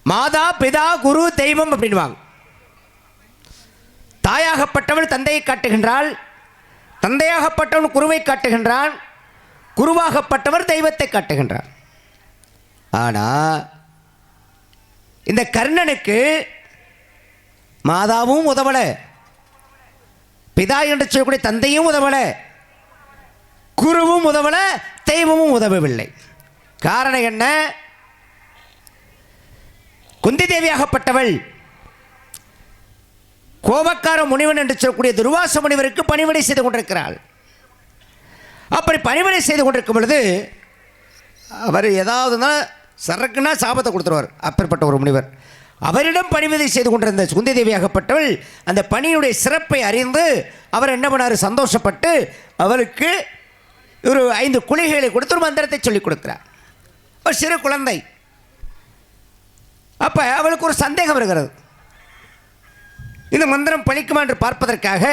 Speaker 4: மாதா பிதா குரு தெய்வம் அப்படின்வாங்க. தாயாகப்பட்டவன் தந்தையை காட்டுகின்றாள், தந்தையாகப்பட்டவன் குருவை காட்டுகின்றான், குருவாகப்பட்டவர் தெய்வத்தை காட்டுகின்றார். ஆனால் இந்த கர்ணனுக்கு மாதாவும் உதவலை, பிதா என்று சொல்லக்கூடிய தந்தையும் உதவலை, குருவும் உதவலை, தெய்வமும் உதவவில்லை. காரணம் என்ன, குந்தி தேவியாகப்பட்டவள் கோபக்கார முனிவன் என்று சொல்லக்கூடிய துர்வாச முனிவருக்கு பணிவிடை செய்து கொண்டிருக்கிறாள். அப்படி பணிவிடை செய்து கொண்டிருக்கும் பொழுது அவர் ஏதாவதுனா சரக்குன்னா சாபத்தை கொடுத்துருவார். அப்பேற்பட்ட ஒரு முனிவர் அவரிடம் பணிவிடை செய்து கொண்டிருந்த குந்தி தேவியாகப்பட்டவள் அந்த பணியுடைய சிறப்பை அறிந்து அவர் என்ன பண்ணார், சந்தோஷப்பட்டு அவருக்கு ஒரு 5 குளிகைகளை கொடுத்து ஒரு மந்திரத்தை சொல்லிக் கொடுக்கிறார். ஒரு சிறு குழந்தை. அப்போ அவளுக்கு ஒரு சந்தேகம் வருகிறது, இந்த மந்திரம் பழிக்குமா என்று பார்ப்பதற்காக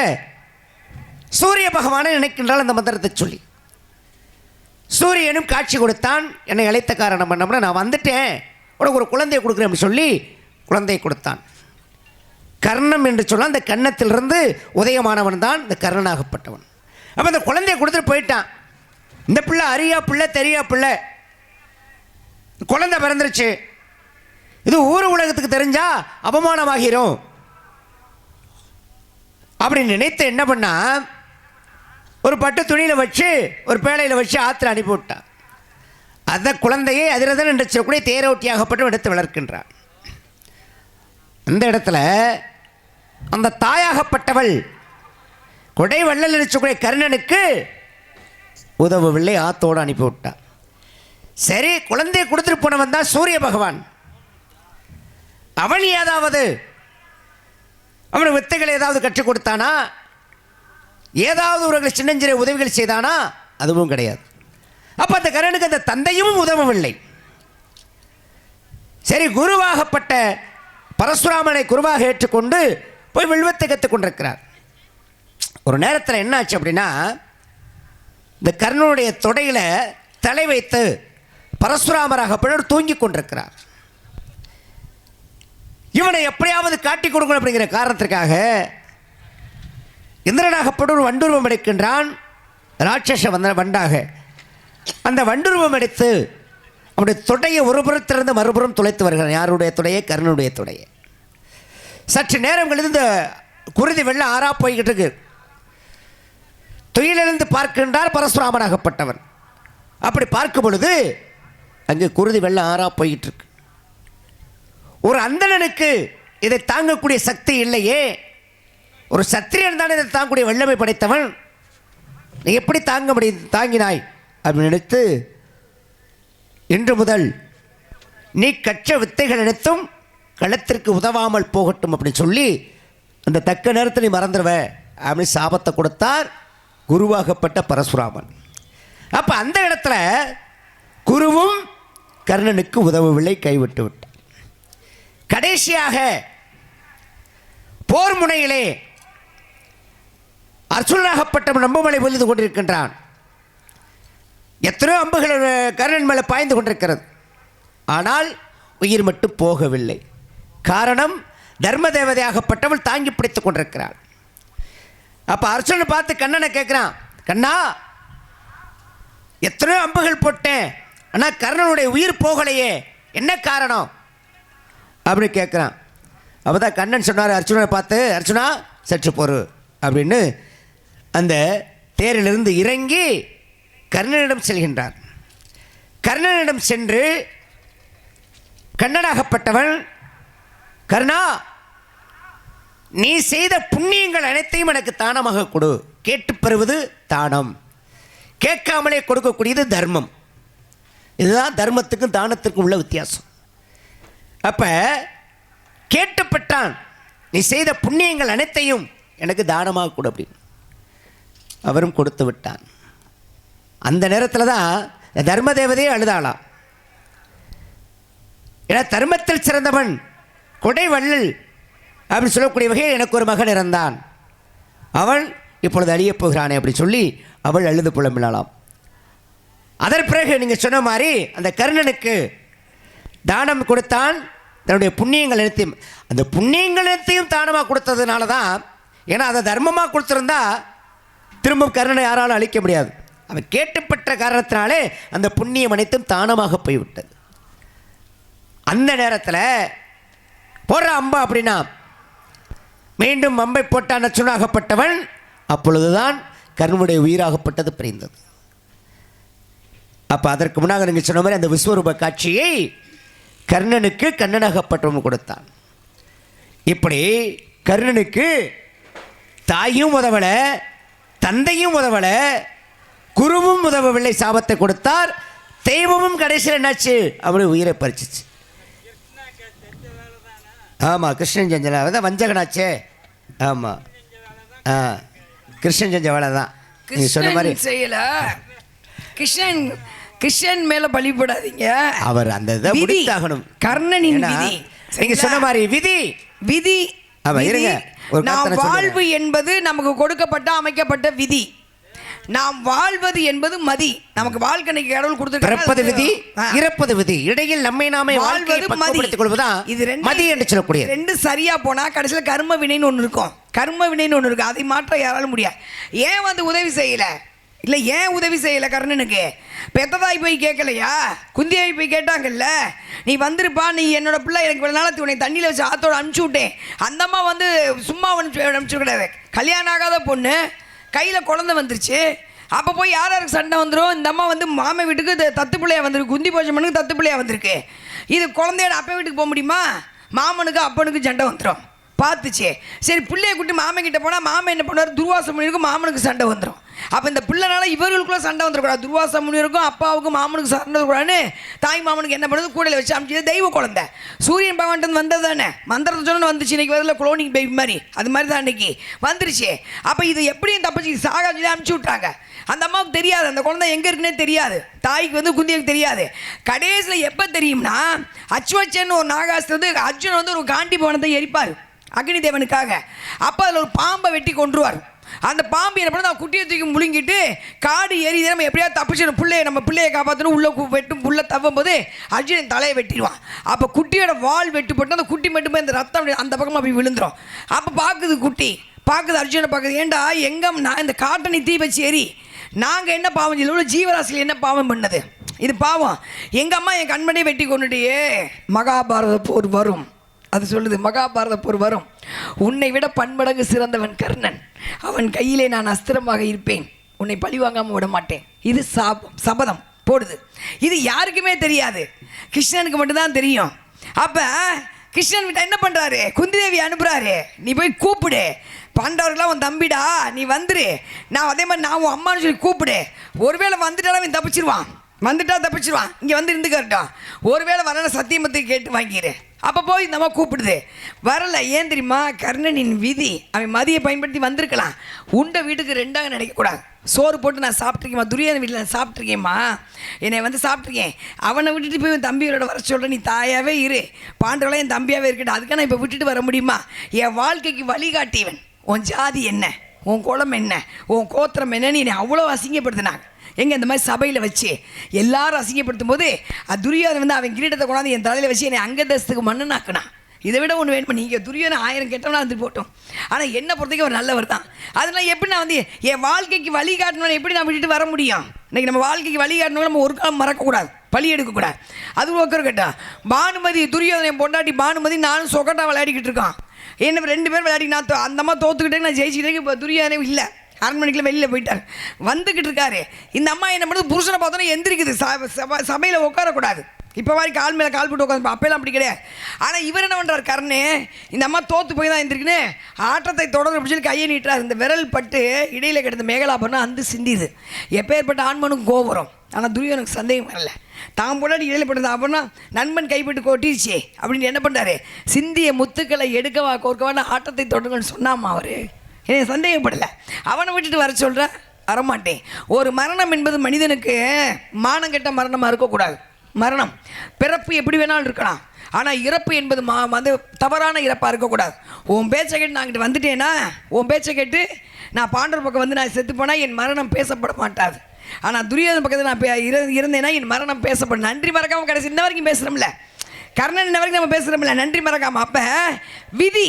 Speaker 4: சூரிய பகவானை நினைக்கின்றால் அந்த மந்திரத்தை சொல்லி. சூரியனும் காட்சி கொடுத்தான், என்னை அழைத்த காரணம் பண்ணோம்னா நான் வந்துட்டேன், உனக்கு ஒரு குழந்தையை கொடுக்குறேன் அப்படின்னு சொல்லி குழந்தையை கொடுத்தான். கர்ணம் என்று சொன்னால் அந்த கன்னத்திலிருந்து உதயமானவன் தான் இந்த கர்ணனாகப்பட்டவன். அப்போ அந்த குழந்தையை கொடுத்துட்டு போயிட்டான். இந்த பிள்ளை அறியா பிள்ளை தெரியா பிள்ளை, குழந்தை பிறந்துருச்சு, இது ஊர் உலகத்துக்கு தெரிஞ்சா அவமானமாகிரும் அப்படின்னு நினைத்து என்ன பண்ணா, ஒரு பட்டு துணியில் வச்சு ஒரு பேழையில் வச்சு ஆற்றுல அனுப்பிவிட்டான். அந்த குழந்தையை அதிரதன் என்று சொல்லக்கூடிய தேரோட்டியாகப்பட்டு எடுத்து வளர்க்கின்றான். அந்த இடத்துல அந்த தாயாகப்பட்டவள் கொடை வள்ளல் என்று சொல்லக்கூடிய கர்ணனுக்கு உதவவில்லை, ஆத்தோடு அனுப்பிவிட்டான். சரி, குழந்தையை கொடுத்துட்டு போனவன் தான் சூரிய பகவான். அவன் ஏதாவது அவனுக்கு வித்தைகளை ஏதாவது கற்றுக் கொடுத்தானா, ஏதாவது ஒரு சின்னஞ்சிற உதவிகள் செய்தானா, அதுவும் கிடையாது. அப்போ அந்த கர்ணனுக்கு அந்த தந்தையும் உதவவில்லை. சரி, குருவாகப்பட்ட பரசுராமனை குருவாக ஏற்றுக்கொண்டு போய் வில்வத்தை கற்றுக் கொண்டிருக்கிறார். ஒரு நேரத்தில் என்ன ஆச்சு அப்படின்னா, இந்த கர்ணனுடைய தொடையில் தலை வைத்து பரசுராமராகப்பட்டவர் தூங்கிக் கொண்டிருக்கிறார். இவனை எப்படியாவது காட்டிக் கொடுக்கணும் அப்படிங்கிற காரணத்திற்காக இந்திரனாகப்பட்டவர் வண்டுருவம் எடுக்கின்றான். ராட்சச வண்டாக அந்த வண்டுருவம் எடுத்து அவனுடைய தொடையை ஒரு புறத்திலிருந்து மறுபுறம் துளைத்து வருகிறான். யாருடைய தொடையை? கர்ணனுடைய தொடையை. சற்று நேரம் கழித்து இந்த குருதி வெள்ளம் ஆறா போய்கிட்டு இருக்கு. துயிலிருந்து பார்க்கின்றார் பரசுராமனாகப்பட்டவன். அப்படி பார்க்கும் பொழுது அங்கே குருதி வெள்ளம் ஆறா போய்கிட்டு இருக்கு. ஒரு அந்தணனுக்கு இதை தாங்கக்கூடிய சக்தி இல்லையே, ஒரு சத்திரியன் தான் இதை தாங்கக்கூடிய வல்லமை படைத்தவன், நீ எப்படி தாங்க முடியும், தாங்கினாய் அப்படின்னு நினைத்து, இன்று முதல் நீ கற்ற வித்தைகள் அனைத்தும் களத்திற்கு உதவாமல் போகட்டும் அப்படின்னு சொல்லி அந்த தக்க நேரத்தில் நீ மறந்துடுவ அப்படின்னு சாபத்தை கொடுத்தார் குருவாகப்பட்ட பரசுராமன். அப்போ அந்த இடத்துல குருவும் கர்ணனுக்கு உதவவில்லை, கைவிட்டு விட்டார். கடைசியாக போர் முனையிலே அர்ஜுனனாகப்பட்டவன் அம்புமலை பொழிந்து கொண்டிருக்கின்றான். எத்தனையோ அம்புகள் கர்ணன் மேலே பாய்ந்து கொண்டிருக்கிறது. ஆனால் உயிர் மட்டும் போகவில்லை. காரணம், தர்ம தேவதையாகப்பட்டவள் தாங்கி பிடித்துக் கொண்டிருக்கிறாள். அப்போ அர்ஜுனன் பார்த்து கண்ணனை கேட்குறான், கண்ணா எத்தனையோ அம்புகள் போட்டேன், ஆனால் கர்ணனுடைய உயிர் போகலையே, என்ன காரணம் அப்படின்னு கேட்குறான். அப்போ தான் கண்ணன் சொன்னார் அர்ஜுனனை பார்த்து, அர்ஜுனா சற்று பொறு அப்படின்னு அந்த தேரிலிருந்து இறங்கி கர்ணனிடம் செல்கின்றார். கர்ணனிடம் சென்று கண்ணனாகப்பட்டவன், கர்ணா நீ செய்த புண்ணியங்கள் அனைத்தையும் எனக்கு தானமாக கொடு. கேட்டு பெறுவது தானம், கேட்காமலே கொடுக்கக்கூடியது தர்மம். இதுதான் தர்மத்துக்கும் தானத்திற்கும் உள்ள வித்தியாசம். அப்போ கேட்டு பெற்றான், நீ செய்த புண்ணியங்கள் அனைத்தையும் எனக்கு தானமாக கொடு அப்படின்னு. அவரும் கொடுத்து விட்டான். அந்த நேரத்தில் தான் தர்ம தேவதையே அழுதாளாம். ஏன்னா தர்மத்தில் சிறந்தவன் கொடை வள்ளல் அப்படின்னு சொல்லக்கூடிய வகையில் எனக்கு ஒரு மகன் இறந்தான், அவன் இப்பொழுது அழியப் போகிறானே அப்படி சொல்லி அவள் அழுது புலம்பினாளாம். அதன் பிறகு நீங்கள் சொன்ன மாதிரி அந்த கர்ணனுக்கு தானம் கொடுத்தான். தன்னுடைய புண்ணியங்கள் அனைத்தையும், அந்த புண்ணியங்கள் அனைத்தையும் தானமாக கொடுத்ததுனால தான், ஏன்னா அதை தர்மமாக கொடுத்துருந்தா திரும்ப கர்ணனை யாராலும் அழிக்க முடியாது. அவன் கேட்டுப்பட்ட காரணத்தினாலே அந்த புண்ணியம் அனைத்தும் தானமாக போய்விட்டது. அந்த நேரத்தில் போடுற அம்பா அப்படின்னா மீண்டும் அம்பை போட்டான் அர்ஜுனாகப்பட்டவன். அப்பொழுதுதான் கர்ணனுடைய உயிராகப்பட்டது பிரிந்தது. அப்போ அதற்கு முன்னாக நீங்கள் சொன்ன மாதிரி அந்த விஸ்வரூப காட்சியை கர்ணனுக்கு கண்ணனாகப்பட்டவன் கொடுத்தான். இப்படி கர்ணனுக்கு தாயும் உதவலை, தந்தையும் உதவலை, குருவும் உதவவில்லை, சாபத்தை கொடுத்தார். தெய்வமும் கடைசியில் என்னாச்சு, அவனுடைய உயிரை பறிச்சிச்சு. ஆமாம், கிருஷ்ணன் செஞ்சல தான் வஞ்சகனாச்சே. ஆமாம், கிருஷ்ணன் செஞ்ச வேலை தான் நீங்கள் சொன்ன மாதிரி
Speaker 5: செய்யல. கிருஷ்ணன் மேல பழி போடாதீங்க, அவர் அந்த இதை முடித்தாகணும். கர்ணனின் விதி
Speaker 4: நீங்க சொன்ன மாதிரி விதி
Speaker 5: விதி
Speaker 4: இருங்க.
Speaker 5: நாம் வாழ்வு என்பது நமக்கு கொடுக்கப்பட்ட அமைக்கப்பட்ட விதி. நாம் வாழ்வது என்பது மதி. நமக்கு வாழ்க்கைக்கு கடவுள் கொடுத்திருக்கிறது
Speaker 4: விதி, இறப்பது விதி. இடையில் நம்மை நாமே வாழ்வது பக்குவப்படுத்திக் கொள்வதுதான் இது மதி என்று சொல்லக்கூடிய.
Speaker 5: ரெண்டு சரியா போனா கடைசியில் கர்ம வினைன்னு ஒன்று இருக்கும். கர்ம வினைன்னு ஒன்று இருக்கு, அதை மாற்ற யாராலும் முடியாது. ஏன் வந்து உதவி செய்யல, இல்லை ஏன் உதவி செய்யலை கர்ணனுக்கு? பெத்ததாய் போய் கேட்கலையா? குந்தியாய் போய் கேட்டாங்கல்ல, நீ வந்திருப்பா, நீ என்னோட பிள்ளை, எனக்கு இவ்வளோ நாளத்து உன்னை தண்ணியில் வச்சு ஆத்தோட அனுப்பிச்சி விட்டேன். அந்த அம்மா வந்து சும்மா அனுப்பிச்சு கிடையாது. கல்யாணம் ஆகாத பொண்ணு, கையில் குழந்தை வந்துருச்சு. அப்போ போய் யார் யாருக்கு சண்டை வந்துடும்? இந்த அம்மா வந்து மாமன் வீட்டுக்கு தத்து பிள்ளையா வந்திருக்கு, குந்தி போச்ச மண்ணுக்கு தத்து பிள்ளையா வந்திருக்கு. இது குழந்தையோட அப்பா வீட்டுக்கு போக முடியுமா? மாமனுக்கு அப்பனுக்கு சண்டை வந்துடும். பார்த்துச்சே, சரி பிள்ளைய கூட்டி மாமன் கிட்ட போனால் மாமன் என்ன பண்ணுவார்? துர்வாச முனிவருக்கும் மாமனுக்கு சண்டை வந்துடும். அப்போ இந்த பிள்ளைனால இவர்களுக்குள்ள சண்டை வந்துடக்கூடாது. துர்வாச முனிவருக்கும் அப்பாவுக்கும் மாமனுக்கு சண்டை வரக்கூடாதுன்னு தாய் மாமனுக்கு என்ன பண்ணுறது? கூடையில் வச்சு அனுப்பிச்சு தெய்வ குழந்தை சூரியன் பகவான்ட்டு வந்தது தானே, மந்திரத்தை சொன்னு வந்துச்சு. இன்னைக்கு வரல குளோனிங் பேபி மாதிரி, அது மாதிரி தான் இன்னைக்கு வந்துருச்சு. அப்போ இது எப்படியும் தப்பிச்சு சாகா சொல்லி அனுப்பிச்சி விட்டாங்க. அந்த அம்மாவுக்கு தெரியாது அந்த குழந்தை எங்கே இருக்குன்னே தெரியாது, தாய்க்கு வந்து குந்தியக்கு தெரியாது. கடைசியில் எப்போ தெரியும்னா, அச்சுவச்சன்னு ஒரு நாகாஸ்திரத்து அர்ஜுனன் வந்து ஒரு காண்டி பவனத்தை எரிப்பார் அக்னி தேவனுக்காக. அப்போ அதில் ஒரு பாம்பை வெட்டி கொன்றுவார். அந்த பாம்பு என்ன பண்ண குட்டியை தூக்கி முழுங்கிட்டு காடு ஏறி நம்ம எப்படியா தப்பிச்சிடும் நம்ம பிள்ளையை காப்பாற்றணும் உள்ள வெட்டும் புள்ள தவ்வும் போது அர்ஜுனன் தலையை வெட்டிடுவான். அப்போ குட்டியோட வால் வெட்டுப்பட்டு அந்த குட்டி மட்டுமே இந்த ரத்தம் அந்த பக்கமாக அப்படி விழுந்துடும். அப்போ பார்க்குது குட்டி, பார்க்குது அர்ஜுனை பார்க்குது, ஏண்டா எங்கம் நான் இந்த காட்டணி தீ வச்சு ஏறி நாங்கள் என்ன பாவம் இல்லை, ஜீவராசிகள் என்ன பாவம் பண்ணது, இது பாவம். எங்கள் அம்மா என் கண்மணியை வெட்டி கொண்டுட்டியே, மகாபாரத போர் வரும். அது சொல்லுது, மகாபாரத போர் வரும். உன்னை விட பன்மடங்கு சிறந்தவன் கர்ணன், அவன் கையிலே நான் அஸ்திரமாக இருப்பேன், உன்னை பழி வாங்காமல் விட மாட்டேன். இது சபதம் போடுது. இது யாருக்குமே தெரியாது, கிருஷ்ணனுக்கு மட்டும்தான் தெரியும். அப்போ கிருஷ்ணன் விட்ட என்ன பண்ணுறாரு, குந்தி தேவி அனுப்புகிறாரு, நீ போய் கூப்பிடு பாண்டவர்களாம் உன் தம்பிடா, நீ வந்துரு, நான் அதே மாதிரி நான் உன் அம்மான்னு சொல்லி கூப்பிடு. ஒருவேளை வந்துட்டாலும் அவன் தப்பிச்சிருவான், வந்துட்டா தப்பிச்சிருவான், இங்கே வந்து இருந்துக்கட்டும். ஒருவேளை வரல சத்தியமத்தை கேட்டு வாங்கிடு. அப்போ போய் இந்த அம்மா கூப்பிடுது, வரல. ஏன் தெரியுமா, கர்ணனின் விதி. அவன் மதியை பயன்படுத்தி வந்திருக்கலாம். உண்ட வீட்டுக்கு ரெண்டாக நினைக்கக்கூடாது. சோறு போட்டு நான் சாப்பிட்ருக்கேம்மா, துரியோதன வீட்டில் நான் சாப்பிட்ருக்கேம்மா, என்னை வந்து சாப்பிட்ருக்கேன். அவனை விட்டுட்டு போய் என் தம்பியோட வர சொல்கிற, நீ தாயாகவே இரு, பாண்டவர்களாம் என் தம்பியாகவே இருக்கட்டும், அதுக்காக நான் இப்போ விட்டுட்டு வர முடியுமா? என் வாழ்க்கைக்கு வழிகாட்டியவன், உன் ஜாதி என்ன, உன் குலம் என்ன, உன் கோத்திரம் என்னன்னு என்னை அவ்வளோ அசிங்கப்படுத்தினாங்க. எங்கே இந்த மாதிரி சபையில் வச்சு எல்லாரும் அசிங்கப்படுத்தும் போது துரியோதனன் வந்து அவன் கிரீடத்தை கொண்டாந்து என் தலையில் வச்சு என்னை அங்கதேசத்துக்கு மண்ணுனாக்குனான். இதை விட ஒன்று வேணுமா, நீங்கள் துரியோதனன் 1000 கெட்டவனா வந்து போட்டோம், ஆனால் என்ன பொறுத்தவரைக்கும் ஒரு நல்லவர் தான். அதனால் எப்படி நான் வந்து என் வாழ்க்கைக்கு வழிகாட்டணும், எப்படி நான் விட்டுட்டு வர முடியும்? இன்றைக்கி நம்ம வாழ்க்கைக்கு வழிகாட்டணும், நம்ம ஒரு காலம் மறக்கக்கூடாது, பழி எடுக்கக்கூடாது. அது ஒக்கர் கேட்டா பானுமதி, துரியோதனன் பொண்டாட்டி பானுமதி நானும் சொக்கட்டா விளையாடிக்கிட்டு இருக்கான். என்ன 2 பேர் விளையாடி நான் அந்த அம்மா தோத்துக்கிட்டே நான் ஜெயிச்சுக்கிட்டே. இப்போ துரியோதனே இல்லை, 6 மணிக்குள்ள வெளியில் போயிட்டார், வந்துக்கிட்டு இருக்காரு. இந்த அம்மா என்ன பண்ணுறது, புருஷனை பார்த்தோன்னா எந்திரிக்குது, சபையில் உட்காரக்கூடாது. இப்போ மாதிரி கால் மேலே கால் போட்டு உட்காந்து, அப்பெல்லாம் அப்படி கிடையாது. ஆனால் இவர் என்ன பண்ணுறார், கர்ணே, இந்த அம்மா தோற்று போய் தான் எந்திரிக்குன்னு ஆட்டத்தை தொடர்ந்து அப்படி சொல்லி கையை நீட்டுறாரு. இந்த விரல் பட்டு இடையில கிடந்த மேகலாபரணம் அந்த சிந்திது. எப்பேற்பட்ட ஆண்மனுக்கு கோபம் வரும். ஆனால் துரியோதனுக்கு சந்தேகம் வரல. தான் போல இடையில பட்டது அப்படின்னா நண்பன் கைப்பட்டு கொட்டிருச்சு அப்படின்னு என்ன பண்ணுறாரு, சிந்திய முத்துக்களை எடுக்கவா கோர்க்கவான ஆட்டத்தை தொடங்கன்னு சொன்னாமா அவர். எனக்கு சந்தேகப்படலை. அவனை விட்டுட்டு வர சொல்கிற, வரமாட்டேன். ஒரு மரணம் என்பது மனிதனுக்கு மானங்கெட்ட மரணமாக இருக்கக்கூடாது. மரணம் பிறப்பு எப்படி வேணாலும் இருக்கலாம், ஆனால் இறப்பு என்பது வந்து தவறான இறப்பாக இருக்கக்கூடாது. உன் பேச்சை கேட்டு நான் இங்கிட்டு வந்துட்டேன்னா, உன் பேச்சை கேட்டு நான் பாண்டவர் பக்கம் வந்து நான் செத்து போனால் என் மரணம் பேசப்பட மாட்டாது. ஆனால் துரியோதன பக்கத்தில் நான் இருந்தேன்னா என் மரணம் பேசப்படும். நன்றி மறக்காமல் கடைசி இன்ன வரைக்கும் பேசுகிறோம்ல, கர்ணன் இன்ன வரைக்கும் நம்ம பேசுகிறோம்ல, நன்றி மறக்காமல். அப்போ விதி,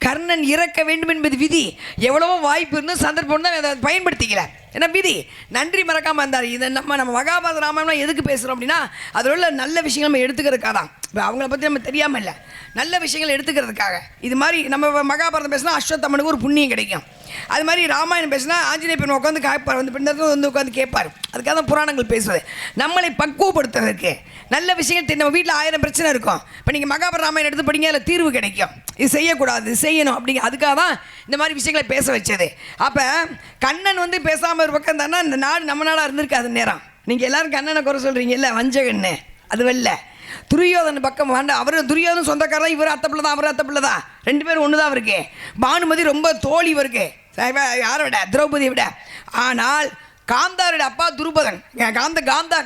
Speaker 5: கர்ணன் இறக்க வேண்டும் என்பது விதி. எவ்வளவோ வாய்ப்பு இருந்தும் சந்தர்ப்பம் தான் அதை பயன்படுத்திக்கல. ஏன்னா விதி, நன்றி மறக்காமல் இருந்தார். இதை நம்ம மகாபாரத ராமாயணம் எதுக்கு பேசுகிறோம் அப்படின்னா, அதில் உள்ள நல்ல விஷயங்கள் நம்ம எடுத்துக்கிறதுக்காக தான். இப்போ அவங்கள பற்றி நம்ம தெரியாமல் இல்லை, நல்ல விஷயங்கள் எடுத்துக்கிறதுக்காக. இது மாதிரி நம்ம மகாபாரதம் பேசினா அஸ்வத்தம்மனுக்கு ஒரு புண்ணியம் கிடைக்கும். அது மாதிரி ராமாயணம் பேசினா ஆஞ்சநேய பெண் உட்காந்து கேட்பார், வந்து பின்னத்தில் வந்து உட்காந்து கேட்பார். அதுக்காக தான் புராணங்கள் பேசுவது, நம்மளை பக்குவப்படுத்துறதுக்கு. நல்ல விஷயங்கள் நம்ம வீட்டில் 1000 பிரச்சனை இருக்கும். இப்போ நீங்கள் மகாபாரத ராமாயணம் எடுத்து படிங்க, அதில் தீர்வு கிடைக்கும். இது செய்யக்கூடாது, இது செய்யணும் அப்படிங்க. அதுக்காக தான் இந்த மாதிரி விஷயங்களை பேச வச்சது. அப்போ கண்ணன் வந்து பேசாமல் ஒரு பக்கம் தானே இந்த நாடு நம்ம நாடாக இருந்திருக்காது நேரம். நீங்கள் எல்லோரும் கண்ணனை குறை சொல்கிறீங்க, இல்லை வஞ்சகண்ணு அது வெல்ல. துரியோதன பக்கம் வேண்டாம், அவர் துரியோதன சொந்தக்காரன், இவர் அத்தை பிள்ளை தான், அவர் அத்தை பிள்ளை தான், 2 பேரும் ஒன்று தான் இருக்கு. பானுமதி ரொம்ப தோழி இவருக்கு, யாரை விட, திரௌபதியை விட. ஆனால் காந்தாரோட அப்பா துருபதன்,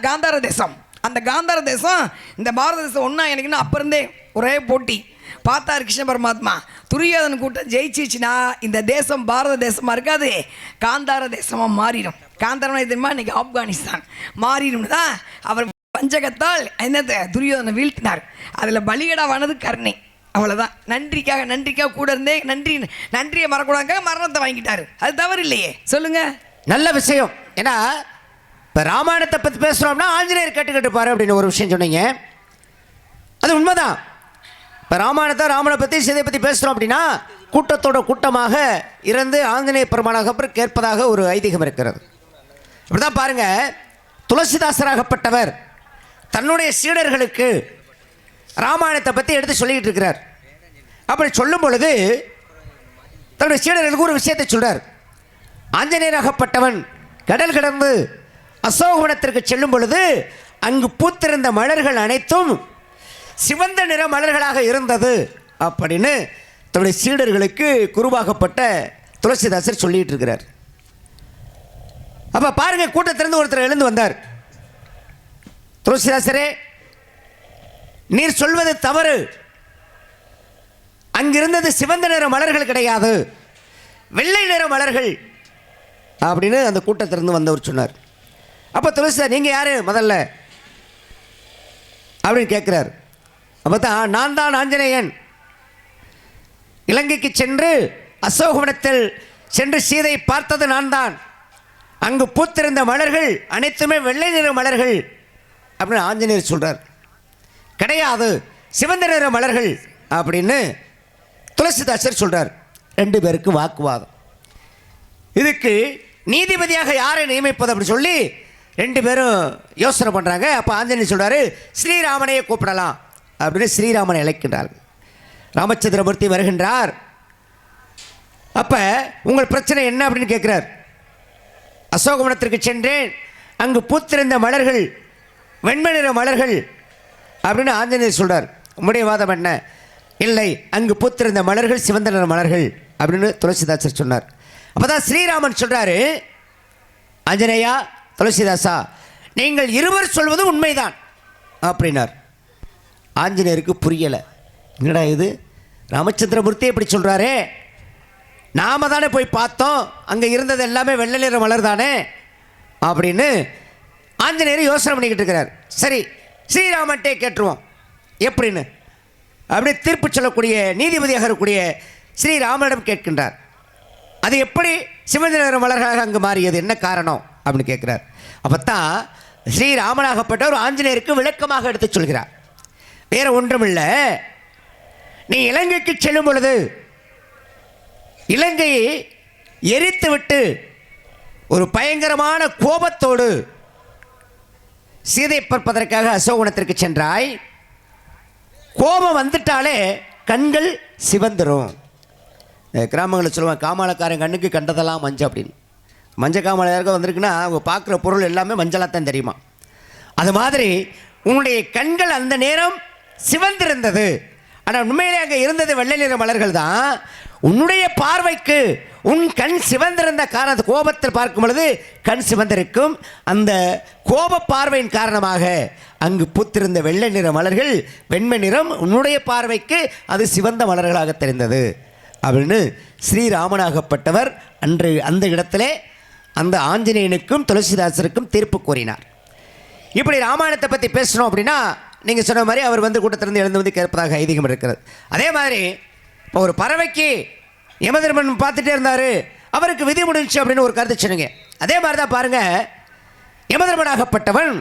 Speaker 5: காந்தார தேசம், அந்த காந்தார தேசம் இந்த பாரத தேசம் ஒன்றா எனக்குன்னு அப்போ இருந்தே ஒரே போட்டி. பார்த்தார் கிருஷ்ண பரமாத்மா, துரியோதன கூட்டம் ஜெயிச்சிச்சுன்னா இந்த தேசம் பாரத தேசமாக இருக்காது, காந்தார தேசமாக மாறிடும். காந்தாரம் தெரியுமா, இன்னைக்கு ஆப்கானிஸ்தான் மாறிடும் தான். அவர் பஞ்சகத்தால் என்னத்தை துரியோதனை வீழ்த்தினார். அதில் பலிகடாவானது கர்ணை. அவ்வளோதான். நன்றிக்காக கூட இருந்தே நன்றியை மறக்கூடாதுக்காக மரணத்தை வாங்கிட்டாரு. அது தவறு இல்லையே, சொல்லுங்க.
Speaker 4: நல்ல விஷயம். ஏன்னா இப்போ ராமாயணத்தை பற்றி பேசுகிறோம்னா ஆஞ்சநேயர் கேட்டுக்கிட்டு பாரு அப்படின்னு ஒரு விஷயம் சொன்னீங்க, அது உண்மைதான். இப்போ ராமனை பற்றி சீதையை பற்றி பேசுகிறோம் அப்படின்னா கூட்டத்தோட கூட்டமாக இறந்து ஆஞ்சநேய பெருமானாக அப்புறம் கேட்பதாக ஒரு ஐதீகம் இருக்கிறது. இப்படி தான் பாருங்கள், துளசிதாசராகப்பட்டவர் தன்னுடைய சீடர்களுக்கு ராமாயணத்தை பற்றி எடுத்து சொல்லிக்கிட்டு இருக்கிறார். அப்படி சொல்லும் பொழுது தன்னுடைய சீடர்களுக்கு ஒரு விஷயத்தை சொல்கிறார். ஆஞ்சநேயராகப்பட்டவன் கடல் கடந்து அசோகவனத்திற்கு செல்லும் பொழுது அங்கு பூத்திருந்த மலர்கள் அனைத்தும் சிவந்த நிற மலர்களாக இருந்தது அப்படின்னு தன்னுடைய சீடர்களுக்கு குருவாகப்பட்ட துளசிதாசர் சொல்லிட்டு இருக்கிறார். அப்போ பாருங்க, கூட்டத்திலிருந்து ஒருத்தர் எழுந்து வந்தார். துளசிதாசரே, நீர் சொல்வது தவறு. அங்கிருந்தது சிவந்த நிற மலர்கள் கிடையாது, வெள்ளை நிற மலர்கள். அப்படின்னு அந்த கூட்டத்திலிருந்து வந்தவர் சொன்னார். அப்போ துளசிதாஸ் நீங்கள் யார் முதல்ல அப்படின்னு கேட்குறாரு. அப்போ தான் நான் தான் ஆஞ்சநேயன், இலங்கைக்கு சென்று அசோகவனத்தில் சென்று சீதை பார்த்தது நான் தான். அங்கு பூத்திருந்த மலர்கள் அனைத்துமே வெள்ளை நிற மலர்கள் அப்படின்னு ஆஞ்சநேயர் சொல்கிறார். கிடையாது, சிவந்த நிற மலர்கள் அப்படின்னு துளசிதாசர் சொல்கிறார். 2 பேருக்கு வாக்குவாதம். இதுக்கு நீதிபதியாக யாரை நியமிப்பது அப்படி சொல்லி 2 பேரும் யோசனை பண்ணுறாங்க. அப்போ ஆஞ்சநேயர் சொல்கிறாரு, ஸ்ரீராமனையே கூப்பிடலாம் அப்படின்னு ஸ்ரீராமனை அழைக்கின்றார்கள். ராமச்சந்திரமூர்த்தி வருகின்றார். அப்போ உங்கள் பிரச்சனை என்ன அப்படின்னு கேட்குறார். அசோகவனத்திற்கு சென்றேன், அங்கு பூத்திருந்த மலர்கள் வெண்மை நிற மலர்கள் அப்படின்னு ஆஞ்சநேயர் சொல்கிறார். உம்முடைய வாதம் என்ன? இல்லை, அங்கு பூத்திருந்த மலர்கள் சிவந்த நிற மலர்கள் அப்படின்னு துளசிதாசர் சொன்னார். அப்போ தான் ஸ்ரீராமன் சொல்கிறாரு, ஆஞ்சநேயா, துளசிதாசா, நீங்கள் இருவர் சொல்வது உண்மைதான் அப்படின்னார். ஆஞ்சநேயருக்கு புரியலை. என்னடா இது, ராமச்சந்திரமூர்த்தி இப்படி சொல்கிறாரே, நாம தானே போய் பார்த்தோம், அங்கே இருந்தது எல்லாமே வெள்ளை நிற மலர் தானே அப்படின்னு ஆஞ்சநேயர் யோசனை பண்ணிக்கிட்டு இருக்கிறார். சரி, ஸ்ரீராமன்ட்டே கேட்டுருவோம் எப்படின்னு அப்படி தீர்ப்பு சொல்லக்கூடிய நீதிபதியாக இருக்கக்கூடிய ஸ்ரீராமனிடம் கேட்கின்றார். அது எப்படி சிவந்த நிற மலர்களாக அங்கு மாறியது, என்ன காரணம் அப்படின்னு கேட்குறார். அப்போ தான் ஸ்ரீராமனாகப்பட்டவர் ஆஞ்சநேயருக்கு விளக்கமாக எடுத்து சொல்கிறார். வேற ஒன்றுமில்லை, நீ இலங்கைக்கு செல்லும் பொழுது இலங்கையை எரித்து விட்டு ஒரு பயங்கரமான கோபத்தோடு சீதை பார்ப்பதற்காக அசோகவனத்திற்கு சென்றாய். கோபம் வந்துட்டாலே கண்கள் சிவந்துரும். கிராமங்களில் சொல்லுவாங்க, காமாலக்காரன் கண்ணுக்கு கண்டதெல்லாம் மஞ்சள் அப்படின்னு. மஞ்சள் காமாலை யாருக்கும் வந்திருக்குன்னா அவங்க பார்க்குற பொருள் எல்லாமே மஞ்சளாக தான் தெரியுமா. அது மாதிரி உன்னுடைய கண்கள் அந்த நேரம் சிவந்திருந்தது. ஆனால் உண்மையிலே அங்கே இருந்தது வெள்ளை நிற மலர்கள் தான். உன்னுடைய பார்வைக்கு உன் கண் சிவந்திருந்த காரணத்து கோபத்தில் பார்க்கும் பொழுது கண் சிவந்திருக்கும். அந்த கோப பார்வையின் காரணமாக அங்கு பூத்திருந்த வெள்ளை நிற மலர்கள் வெண்மை நிறம், உன்னுடைய பார்வைக்கு அது சிவந்த மலர்களாக தெரிந்தது அப்படின்னு ஸ்ரீராமனாகப்பட்டவர் அன்று அந்த இடத்திலே அந்த ஆஞ்சநேயனுக்கும் துளசிதாசருக்கும் தீர்ப்பு கூறினார். இப்படி ராமாயணத்தை பற்றி பேசணும் அப்படின்னா நீங்கள் சொன்ன மாதிரி அவர் வந்து கூட்டத்திலிருந்து எழுந்து வந்து கேட்பதாக ஐதீகம் இருக்கிறது. அதே மாதிரி இப்போ ஒரு பறவைக்கு யமதர்மன் பார்த்துட்டே இருந்தார், அவருக்கு விதி முடிஞ்சு அப்படின்னு ஒரு கருத்து சொன்னீங்க. அதே மாதிரி தான் பாருங்கள், யமதர்மனாகப்பட்டவன்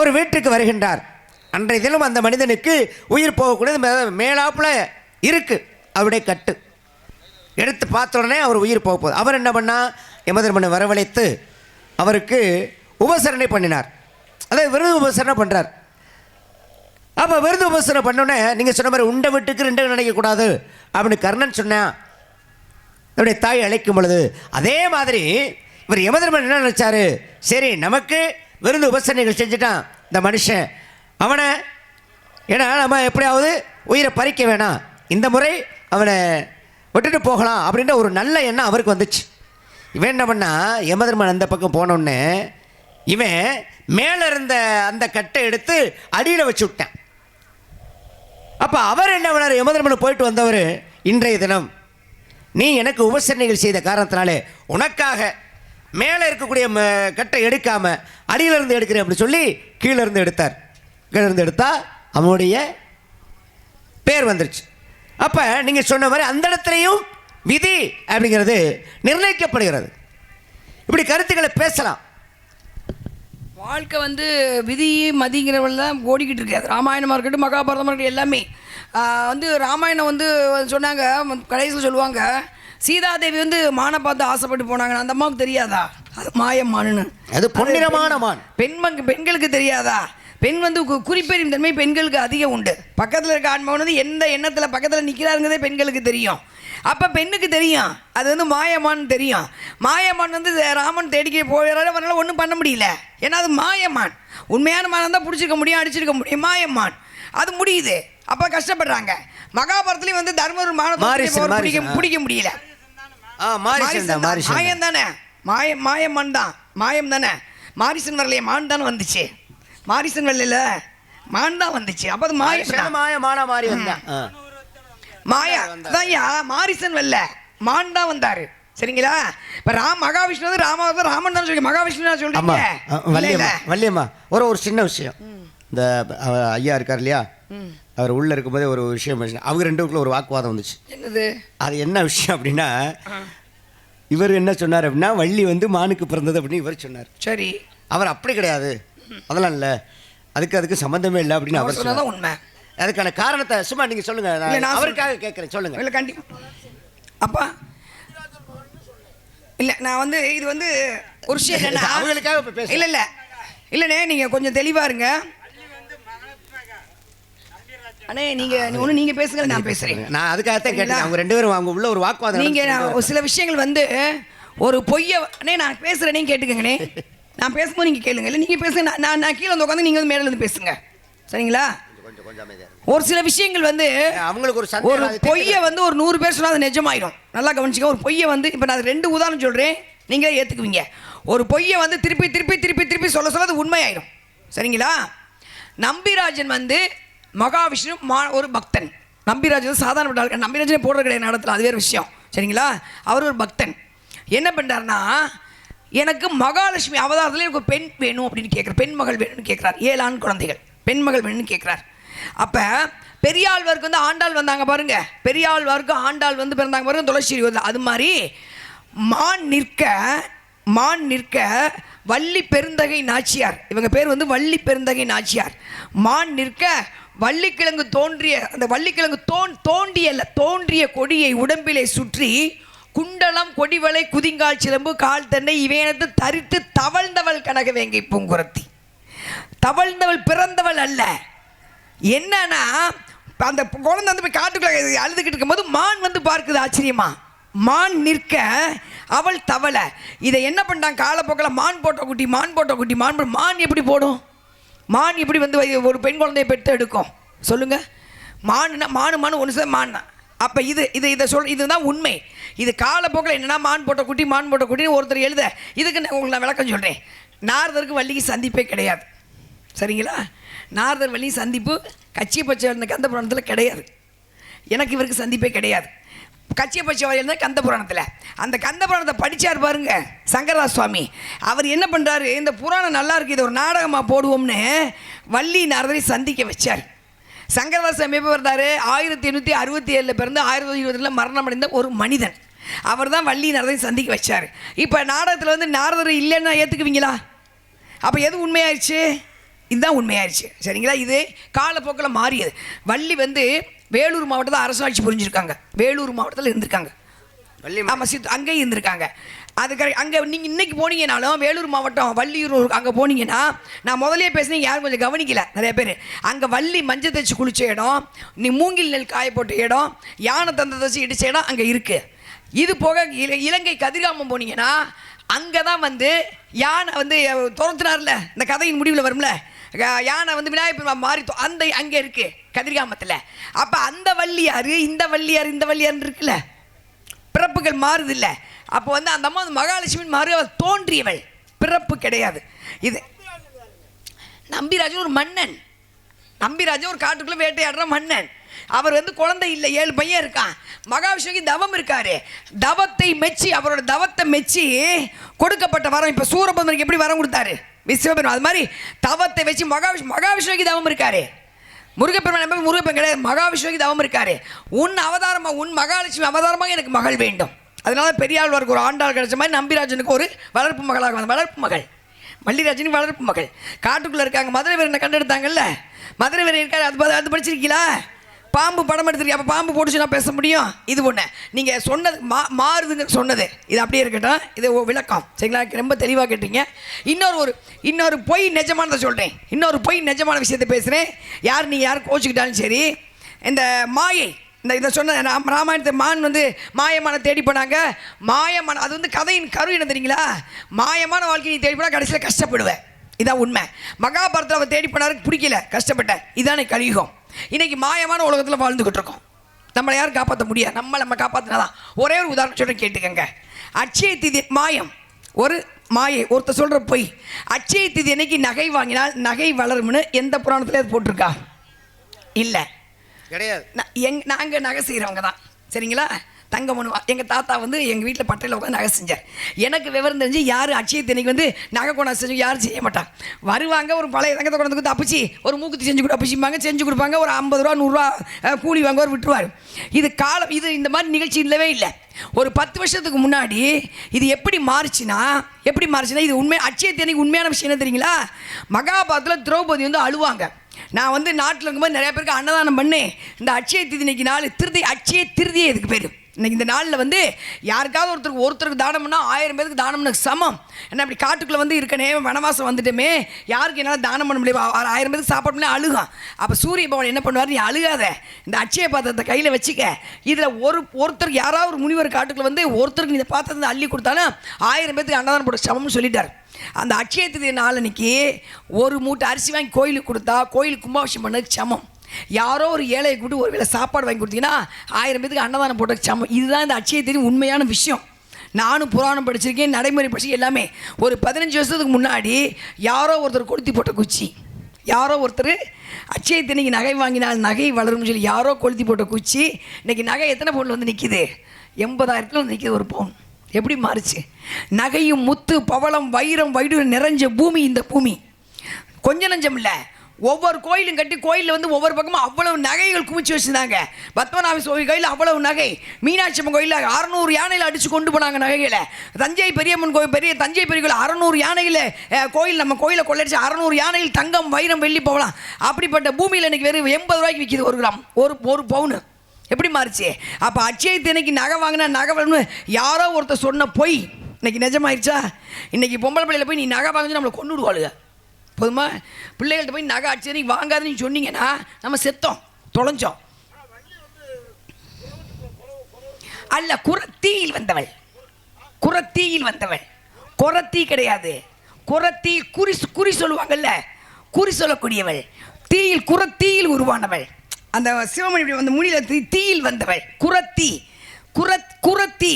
Speaker 4: ஒரு வீட்டுக்கு வருகின்றார். அன்றைய தினம் அந்த மனிதனுக்கு உயிர் போகக்கூடாது, மேலாப்பில் இருக்குது அவருடைய கட்டு. எடுத்து பார்த்த உடனே அவர் உயிர் போக போகுது. அவர் என்ன பண்ணால் யமதர்மனை வரவழைத்து அவருக்கு உபசரணை பண்ணினார். அதாவது விருது உபசரணை பண்ணுறார். அப்போ விருது உபசரணை பண்ணோன்னே நீங்கள் சொன்ன மாதிரி உண்டை வீட்டுக்கு 2 நினைக்கக்கூடாது அப்படின்னு கர்ணன் சொன்னான். அவருடைய தாய் அழைக்கும் பொழுது அதே மாதிரி இவர் யமதர்மன் என்ன நினச்சாரு, சரி நமக்கு விருந்து உபசரணைகள் செஞ்சுட்டான் இந்த மனுஷன், அவனை ஏன்னா நம்ம எப்படியாவது உயிரை பறிக்க வேணாம், இந்த முறை அவனை விட்டுட்டு போகலாம் அப்படின்ற ஒரு நல்ல எண்ணம் அவருக்கு வந்துச்சு. இவன் என்ன பண்ணா, யமதர்மன் அந்த பக்கம் போனோடனே இவன் மேலே இருந்த அந்த கட்டை எடுத்து அடியில் வச்சு விட்டான். அப்போ அவர் என்ன பண்ணார், யமதர்மனை போயிட்டு வந்தவர், இன்றைய தினம் நீ எனக்கு உபசரணைகள் செய்த காரணத்தினாலே உனக்காக மேலே இருக்கக்கூடிய கட்டை எடுக்காம அடியிலிருந்து எடுக்கிறேன் அப்படி சொல்லி கீழே இருந்து எடுத்தார். கீழே இருந்து எடுத்தால் அவனுடைய பேர் வந்துருச்சு. அப்போ நீங்கள் சொன்ன மாதிரி அந்த இடத்துலையும் விதி அப்படிங்கிறது நிர்ணயிக்கப்படுகிறது. இப்படி கருத்துக்களை பேசலாம்.
Speaker 5: வாழ்க்கை வந்து விதி மதிங்கிறவள் தான் ஓடிக்கிட்டு இருக்காது. ராமாயணமாக இருக்கட்டும், மகாபாரதமாக இருக்கட்டும், எல்லாமே வந்து ராமாயணம் வந்து சொன்னாங்க, கடைசியில் சொல்லுவாங்க, சீதாதேவி வந்து மானை பார்த்து ஆசைப்பட்டு போனாங்க. அந்த அம்மாவுக்கு தெரியாதா அது மாயம்மான்னு?
Speaker 4: அது பொன்னிறமான மான்.
Speaker 5: பெண்களுக்கு தெரியாதா? பெண் வந்து குறிப்பெறியும் தன்மை பெண்களுக்கு அதிகம் உண்டு. பக்கத்தில் இருக்க ஆண்மகன் வந்து எந்த எண்ணத்தில் பக்கத்தில் நிற்கிறாருங்கிறதே பெண்களுக்கு தெரியும். அப்போ பெண்ணுக்கு தெரியும் அது வந்து மாயமான்னு தெரியும். மாயமான் வந்து ராமன் தேடிக்க போகிறாரு, அவரால் ஒன்றும் பண்ண முடியல. ஏன்னா அது மாயமான். உண்மையான மானம் தான் பிடிச்சிருக்க முடியும், அடிச்சிருக்க முடியும். மாயமான் அது முடியுது. அப்போ கஷ்டப்படுறாங்க. மகாபாரதத்துலேயும் வந்து தர்மர் பிடிக்க முடியல. மாயம் தானே, மாயமான் தான், மாயம் தானே. மாரிசன் வரலையே, மான் தானே வந்துச்சு. மாரிசன் வரல, மான் தான் வந்துச்சு. அப்போ அது
Speaker 4: மாயமான மாறி வந்தான்.
Speaker 5: மாயா தான் மாரிசன் வரல, மான் தான் வந்தாரு. சரிங்களா? இப்ப மகாவிஷ்ணு வந்து ராமன் தான் சொல்லி மகாவிஷ்ணு
Speaker 4: ஆமா
Speaker 5: சொல்றீங்க.
Speaker 4: வள்ளியம்மா வள்ளியம்மா ஒரு சின்ன விஷயம். இந்த ஐயா இருக்கார் இல்லையா, அவர் உள்ள இருக்கும்போதே ஒரு விஷயம் அவங்க ரெண்டுக்குள்ள ஒரு வாக்குவாதம் வந்துச்சு.
Speaker 5: என்னது
Speaker 4: அது என்ன விஷயம் அப்படின்னா, இவர் என்ன சொன்னார் அப்படின்னா, வள்ளி வந்து மானுக்கு பிறந்தது அப்படின்னு இவர் சொன்னார்.
Speaker 5: சரி,
Speaker 4: அவர் அப்படி கிடையாது, அதெல்லாம் இல்லை, அதுக்கு சம்மந்தமே இல்லை அப்படின்னு அவர் சொன்னதான்
Speaker 5: உண்மை.
Speaker 4: அதுக்கான காரணத்தை சும்மா நீங்க சொல்லுங்க,
Speaker 5: நான்
Speaker 4: அவருக்காக கேட்குறேன், சொல்லுங்க.
Speaker 5: இல்லை கண்டிப்பா அப்பா இல்லை, நான் வந்து இது வந்து ஒரு விஷயம் என்னன்னா
Speaker 4: அவங்களுக்காக இப்போ பேச
Speaker 5: இல்லை இல்லைண்ணே, நீங்கள் கொஞ்சம் தெளிவாக இருங்க அண்ணே. நீங்கள் பேசுங்க, நான் பேசுகிறேன்.
Speaker 4: நான் அதுக்காகத்தான் கேட்டேன். அவங்க ரெண்டு பேரும் அவங்க உள்ள ஒரு வாக்குவாதம்.
Speaker 5: நீங்கள் சில விஷயங்கள் வந்து ஒரு பொய்யை அண்ணே நான் பேசுகிறேனே கேட்டுக்கங்கண்ணே. நான் பேசும்போது நீங்கள் கேளுங்க, இல்லை நீங்கள் பேசுங்க, நான் கீழே வந்து உட்காந்து நீங்கள் வந்து மேலே இருந்து பேசுங்க, சரிங்களா? ஒரு சில விஷயங்கள் வந்து
Speaker 4: அவங்களுக்கு
Speaker 5: ஒரு பொய்யை வந்து ஒரு 100 பேர் சொன்னால் அது நிஜமாயிடும். நல்லா கவனிச்சுக்க. ஒரு பொய்யை வந்து இப்போ நான் 2 உதாரணம் சொல்கிறேன், நீங்களே ஏற்றுக்குவீங்க. ஒரு பொய்யை வந்து திருப்பி சொல்ல அது உண்மையாயிடும், சரிங்களா? நம்பிராஜன் வந்து மகாவிஷ்ணு ஒரு பக்தன். நம்பிராஜன் சாதாரண ஆள், நம்பிராஜனே போடுற கிடையாது நடத்தலாம், அது வேறு விஷயம், சரிங்களா? அவர் ஒரு பக்தன். என்ன பண்ணுறாருன்னா, எனக்கு மகாலட்சுமி அவதாரத்தில் எனக்கு ஒரு பெண் வேணும் அப்படின்னு கேட்குறார். பெண் மகள் வேணும்னு கேட்குறார். 7 ஆண் குழந்தைகள், பெண் மகள் வேணும்னு கேட்குறார். அப்போ பெரியாழ்வாருக்கு வந்து ஆண்டாள் வந்தாங்க பாருங்க, பெரியாழ்வாருக்கு ஆண்டாள் வந்து பிறந்தாங்க பாருங்க, துளசி வந்து அது மாதிரி மான் நிற்க வள்ளி பெருந்தகை நாச்சியார், இவங்க பேர் வந்து வள்ளி பெருந்தகை நாச்சியார். மான் நிற்க வள்ளிக்கிழங்கு தோன்றிய அந்த வள்ளிக்கிழங்கு தோன்றிய கொடியை உடம்பிலே சுற்றி குண்டலம் கொடிவளை குதிங்கால் சிலம்பு கால் தண்டை இவையனத்து தரித்து தவழ்ந்தவள் கனகவேங்கை பூங்குரத்தி. தவழ்ந்தவள் பிறந்தவள் அல்ல. என்னன்னா அந்த குழந்தை வந்து போய் காட்டுக்குள்ள அழுதுகிட்டு இருக்கும்போது மான் வந்து பார்க்குது ஆச்சரியமா. மான் நிற்க அவள் தவளை. இதை என்ன பண்ணிட்டாங்க காலப்போக்கில் மான் போட்ட குட்டி மான் எப்படி போடும்? மான் எப்படி வந்து ஒரு பெண் குழந்தையை பெற்று எடுக்கும் சொல்லுங்க? மானு ஒன்று சார் மான். அப்போ இதுதான் உண்மை. இது காலப்போக்கில் என்னென்னா மான் போட்ட குட்டின்னு ஒருத்தர் எழுத. இதுக்கு உங்களுக்கு நான் விளக்கம் சொல்கிறேன். நாரதருக்கு வள்ளிக்கு சந்திப்பே கிடையாது, சரிங்களா? நாரதர் வள்ளி சந்திப்பு கட்சி பச்சை இருந்த கந்த புராணத்தில் கிடையாது. எனக்கு இவருக்கு சந்திப்பே கிடையாது. கட்சி பச்சை இருந்தால் கந்த புராணத்தில். அந்த கந்த புராணத்தை படித்தார் பாருங்க சங்கரதாஸ் சுவாமி. அவர் என்ன பண்ணுறாரு, இந்த புராணம் நல்லா இருக்குது, இதை ஒரு நாடகமாக போடுவோம்னு வள்ளி நாரதரை சந்திக்க வச்சார். சங்கரதாஸ் சுவாமி எப்போ பிறந்தார்? 1867 பிறந்து 1920 மரணம் அடைந்த ஒரு மனிதன். அவர் தான் வள்ளி நாரதரை சந்திக்க வச்சார். இப்போ நாடகத்தில் வந்து நாரதர் இல்லைன்னா ஏற்றுக்குவீங்களா? அப்போ எது உண்மையாயிடுச்சு? இதுதான் உண்மையாயிடுச்சு, சரிங்களா? இது காலப்போக்கில் மாறியது. வள்ளி வந்து வேலூர் மாவட்டத்தில் அரசாட்சி புரிஞ்சிருக்காங்க, வேலூர் மாவட்டத்தில் இருந்திருக்காங்க. ஆமாம், அங்கேயும் இருந்திருக்காங்க. அதுக்கு அங்கே நீங்கள் இன்றைக்கி போனீங்கனாலும் வேலூர் மாவட்டம் வள்ளியூர் அங்கே போனீங்கன்னா, நான் முதலே பேசினேன், யாரும் கொஞ்சம் கவனிக்கல நிறைய பேர். அங்கே வள்ளி மஞ்சள் தைச்சி குளிச்ச இடம், நீ மூங்கில் நெல் காய போட்ட இடம், யானை தந்தை தச்சு இடிச்ச இடம் அங்கே இருக்குது. இது போக இலங்கை கதிர்காமம் போனீங்கன்னா அங்கே தான் வந்து யானை வந்து துரத்துனார்ல, இந்த கதையின் முடிவில் வரும்ல, யானை வந்து விநாயகர் மாறி அந்த அங்கே இருக்குது கதிர்காமத்தில். அப்போ அந்த வள்ளியார் இந்த வள்ளியார் இருக்குல்ல, பிறப்புகள் மாறுது இல்லை. அப்போ வந்து அந்த அம்மா மகாலட்சுமி மாறு, அவள் தோன்றியவள், பிறப்பு கிடையாது. இது நம்பிராஜன் ஒரு மன்னன், நம்பிராஜன் ஒரு காட்டுக்குள்ளே வேட்டையாடுற மன்னன். அவர் வந்து குழந்தை இல்லை, 7 பையன் இருக்கான். மகாவிஷ்ணுக்கு தவம் இருக்காரு. தவத்தை மெச்சி, அவரோட தவத்தை மெச்சி கொடுக்கப்பட்ட வரம். இப்போ சூரபத்மனுக்கு எப்படி வரம் கொடுத்தாரு விஸ்வபெருமான், அது மாதிரி தவத்தை வச்சு மகாவிஷ்ணுக்கு தவம் இருக்காரு. முருகப்பெருமான் முருகப்பெருமான் கிடையாது, மகாவிஷ்ணுக்கு தவம் இருக்காரு. உன் மகாலட்சுமி அவதாரமாக எனக்கு மகள் வேண்டும். அதனால பெரியாழ்வாருக்கு ஒரு ஆண்டாள் கிடைச்ச மாதிரி நம்பிராஜனுக்கு ஒரு வளர்ப்பு மகளாக வந்த வளர்ப்பு மகள் வள்ளிராஜனுக்கு வளர்ப்பு மகள். காட்டுக்குள்ளே இருக்காங்க. மதுரை வீரனை கண்டெடுத்தாங்கல்ல, மதுரை வீரன் இருக்காரு. அது படிச்சிருக்கீங்களா? பாம்பு படம் எடுத்துருக்கீங்க. அப்போ பாம்பு போட்டுச்சு நான் பேச முடியும்? இது ஒன்று நீங்கள் சொன்னது மாறுதுங்க சொன்னது, இது அப்படியே இருக்கட்டும். இது விளக்கம், சரிங்களா? ரொம்ப தெளிவாக கேட்டீங்க. இன்னொரு பொய் நிஜமானதை சொல்கிறேன், இன்னொரு பொய் நிஜமான விஷயத்தை பேசுகிறேன். நீங்கள் யார் கோச்சிக்கிட்டாலும் சரி, இந்த மாயை இதை சொன்ன ராமாயணத்தை மான் வந்து மாயமான தேடி போனாங்க. மாயமான அது வந்து கதையின் கரு என்ன தெரியுங்களா? மாயமான வாழ்க்கையை நீ தேடி போனால் கடைசியில் கஷ்டப்படுவேன். இதான் உண்மை. மகாபாரதத்தில் அவன் தேடி போனாருக்கு பிடிக்கல, கஷ்டப்பட்டேன். இதானே கலியுகம். இன்னைக்கு மாயமான உலகத்தில் வாழ்ந்துக்கிட்டு இருக்கோம். நம்மளை யாரும் காப்பாற்ற முடியாது, நம்ம காப்பாற்றினாதான். ஒரே ஒரு உதாரணம் சொல்கிறேன் கேட்டுக்கங்க. அட்சய திதி மாயம், ஒரு மாயை, ஒருத்தர் சொல்கிற பொய். அட்சய திதி அன்னைக்கு நகை வாங்கினால் நகை வளரும்னு எந்த புராணத்தில் அது போட்டிருக்கா? இல்லை, கிடையாது. நாங்கள் நகை செய்கிறவங்க தான், சரிங்களா? தங்கமனு எங்கள் தாத்தா வந்து எங்கள் வீட்டில் பட்டையில் உட்காந்து நகை செஞ்சார். எனக்கு விவரம் தெரிஞ்சு யார் அட்சய தினைக்கு வந்து நகை கொண்டாந்து செஞ்சு யாரும் செய்ய மாட்டாங்க. வருவாங்க, ஒரு பழைய தங்கத்தை கொண்டு வந்து அப்பிச்சு ஒரு மூக்குத்தி செஞ்சு கொடு அப்பிச்சிப்பாங்க, செஞ்சு கொடுப்பாங்க, ஒரு 50 ரூபா 100 ரூபா கூலி வாங்குவார், விட்டுருவார். இது காலம், இது இந்த மாதிரி நிகழ்ச்சி இல்லவே இல்லை. ஒரு 10 வருஷத்துக்கு முன்னாடி இது எப்படி மாறுச்சுன்னா இது உண்மை அட்சய தினைக்கு உண்மையான விஷயம் என்ன தெரியுங்களா? மகாபாரதத்தில் திரௌபதி வந்து அழுவாங்க. நான் வந்து நாட்டில் இருக்கும்போது நிறைய பேருக்கு அன்னதானம் பண்ணேன். இந்த அட்சய திதினைக்கு நாள் திருதி, அட்சய திருதியே இதுக்கு பேர். இன்னைக்கு இந்த நாளில் வந்து யாருக்காவது ஒருத்தருக்கு தானம் பண்ணால் 1000 பேருக்கு தானம் பண்ண சமம். ஏன்னா அப்படி காட்டுக்குள்ளே வந்து இருக்கனே, வனவாசம் வந்துட்டோமே, யாருக்கு என்னால் தானம் பண்ண முடியும், 1000 பேருக்கு சாப்பாடு பண்ணி அழுகும். அப்போ சூரிய பகவான் என்ன பண்ணுவார், நீ அழுகாத, இந்த அட்சய பாத்திரத்தை கையில் வச்சுக்க, இதில் ஒருத்தருக்கு யாராவது ஒரு முனிவர் காட்டுக்குள்ளே வந்து ஒருத்தருக்கு நீ இந்த பாத்திரத்தை அள்ளி கொடுத்தாலும் 1000 பேருக்கு அன்னதானம் போட சமம்னு சொல்லிட்டார். அந்த அட்சய திதி நாளன்னைக்கு ஒரு மூட்டை அரிசி வாங்கி கோயிலுக்கு கொடுத்தா கோயிலுக்கு கும்பாபிஷேகம் பண்ணதுக்கு சமம். யாரோ ஒரு ஏழையை கூப்பிட்டு ஒரு வேளை சாப்பாடு வாங்கி கொடுத்தீங்கன்னா 1000 பேருக்கு அன்னதானம் போட்டதுக்கு சமம். இதுதான் இந்த அட்சய திதி உண்மையான விஷயம். நானும் புராணம் படிச்சிருக்கேன், நடைமுறை படிச்சிருக்கேன் எல்லாமே. ஒரு 15 வருஷத்துக்கு முன்னாடி யாரோ ஒருத்தர் கொளுத்தி போட்ட குச்சி, யாரோ ஒருத்தர் அட்சய தினைக்கு நகை வாங்கினால் நகை வளரும்னு சொல்லி யாரோ கொளுத்தி போட்ட குச்சி, இன்றைக்கி நகை எத்தனை பவுனில் வந்து நிற்கிது? 80,000 வந்து நிற்கிது ஒரு பவுன். எப்படி மாறுச்சு? நகையும் முத்து பவளம் வைரம் வைடூரம் நிறைஞ்ச பூமி இந்த பூமி. கொஞ்சம் நஞ்சம் இல்லை, ஒவ்வொரு கோயிலும் கட்டி கோயிலில் வந்து ஒவ்வொரு பக்கமும் அவ்வளவு நகைகள் குமிச்சு வச்சுருந்தாங்க. பத்மநாப சுவாமி கோயில் அவ்வளவு நகை, மீனாட்சி அம்மன் கோயிலில் 600 யானையில் அடித்து கொண்டு போனாங்க நகைகளை. தஞ்சை பெரியம்மன் கோயில், தஞ்சை பெரிய கோயில் 600 யானையில் கோயில், நம்ம கோயிலை கொள்ளடிச்சு 600 யானையில் தங்கம் வைரம் வெள்ளி போகலாம். அப்படிப்பட்ட பூமியில் இன்றைக்கி வெறும் 80 ரூபாய்க்கு விற்கிது 1 கிராம், ஒரு பவுனு. எப்படி மாறிச்சு? அப்போ அட்சய தினைக்கு நகை வாங்கினா நகை வரணும்னு யாரோ ஒருத்தர் சொன்ன பொய் இன்னைக்கு நிஜமாயிருச்சா? இன்னைக்கு பொம்பளை பிள்ளையில போய் நீ நகை வாங்கி நம்மளை கொண்டு விடுவாளுங்க. போதுமா? பிள்ளைகள்கிட்ட போய் நகை அட்சய தினைக்கு வாங்காதுன்னு சொன்னீங்கன்னா நம்ம செத்தோம், தொலைஞ்சோம். அல்ல, குரத்தீயில் வந்தவள், குரத்தீயில் வந்தவள், குரத்தீ கிடையாது, குரத்தீ குறி சொல்லுவாங்கல்ல, குறி சொல்லக்கூடியவள், தீயில் குரத்தீயில் உருவானவள். அந்த சிவமணி அந்த முனியில் தீயில் வந்தவள் குரத்தி. குரத்தி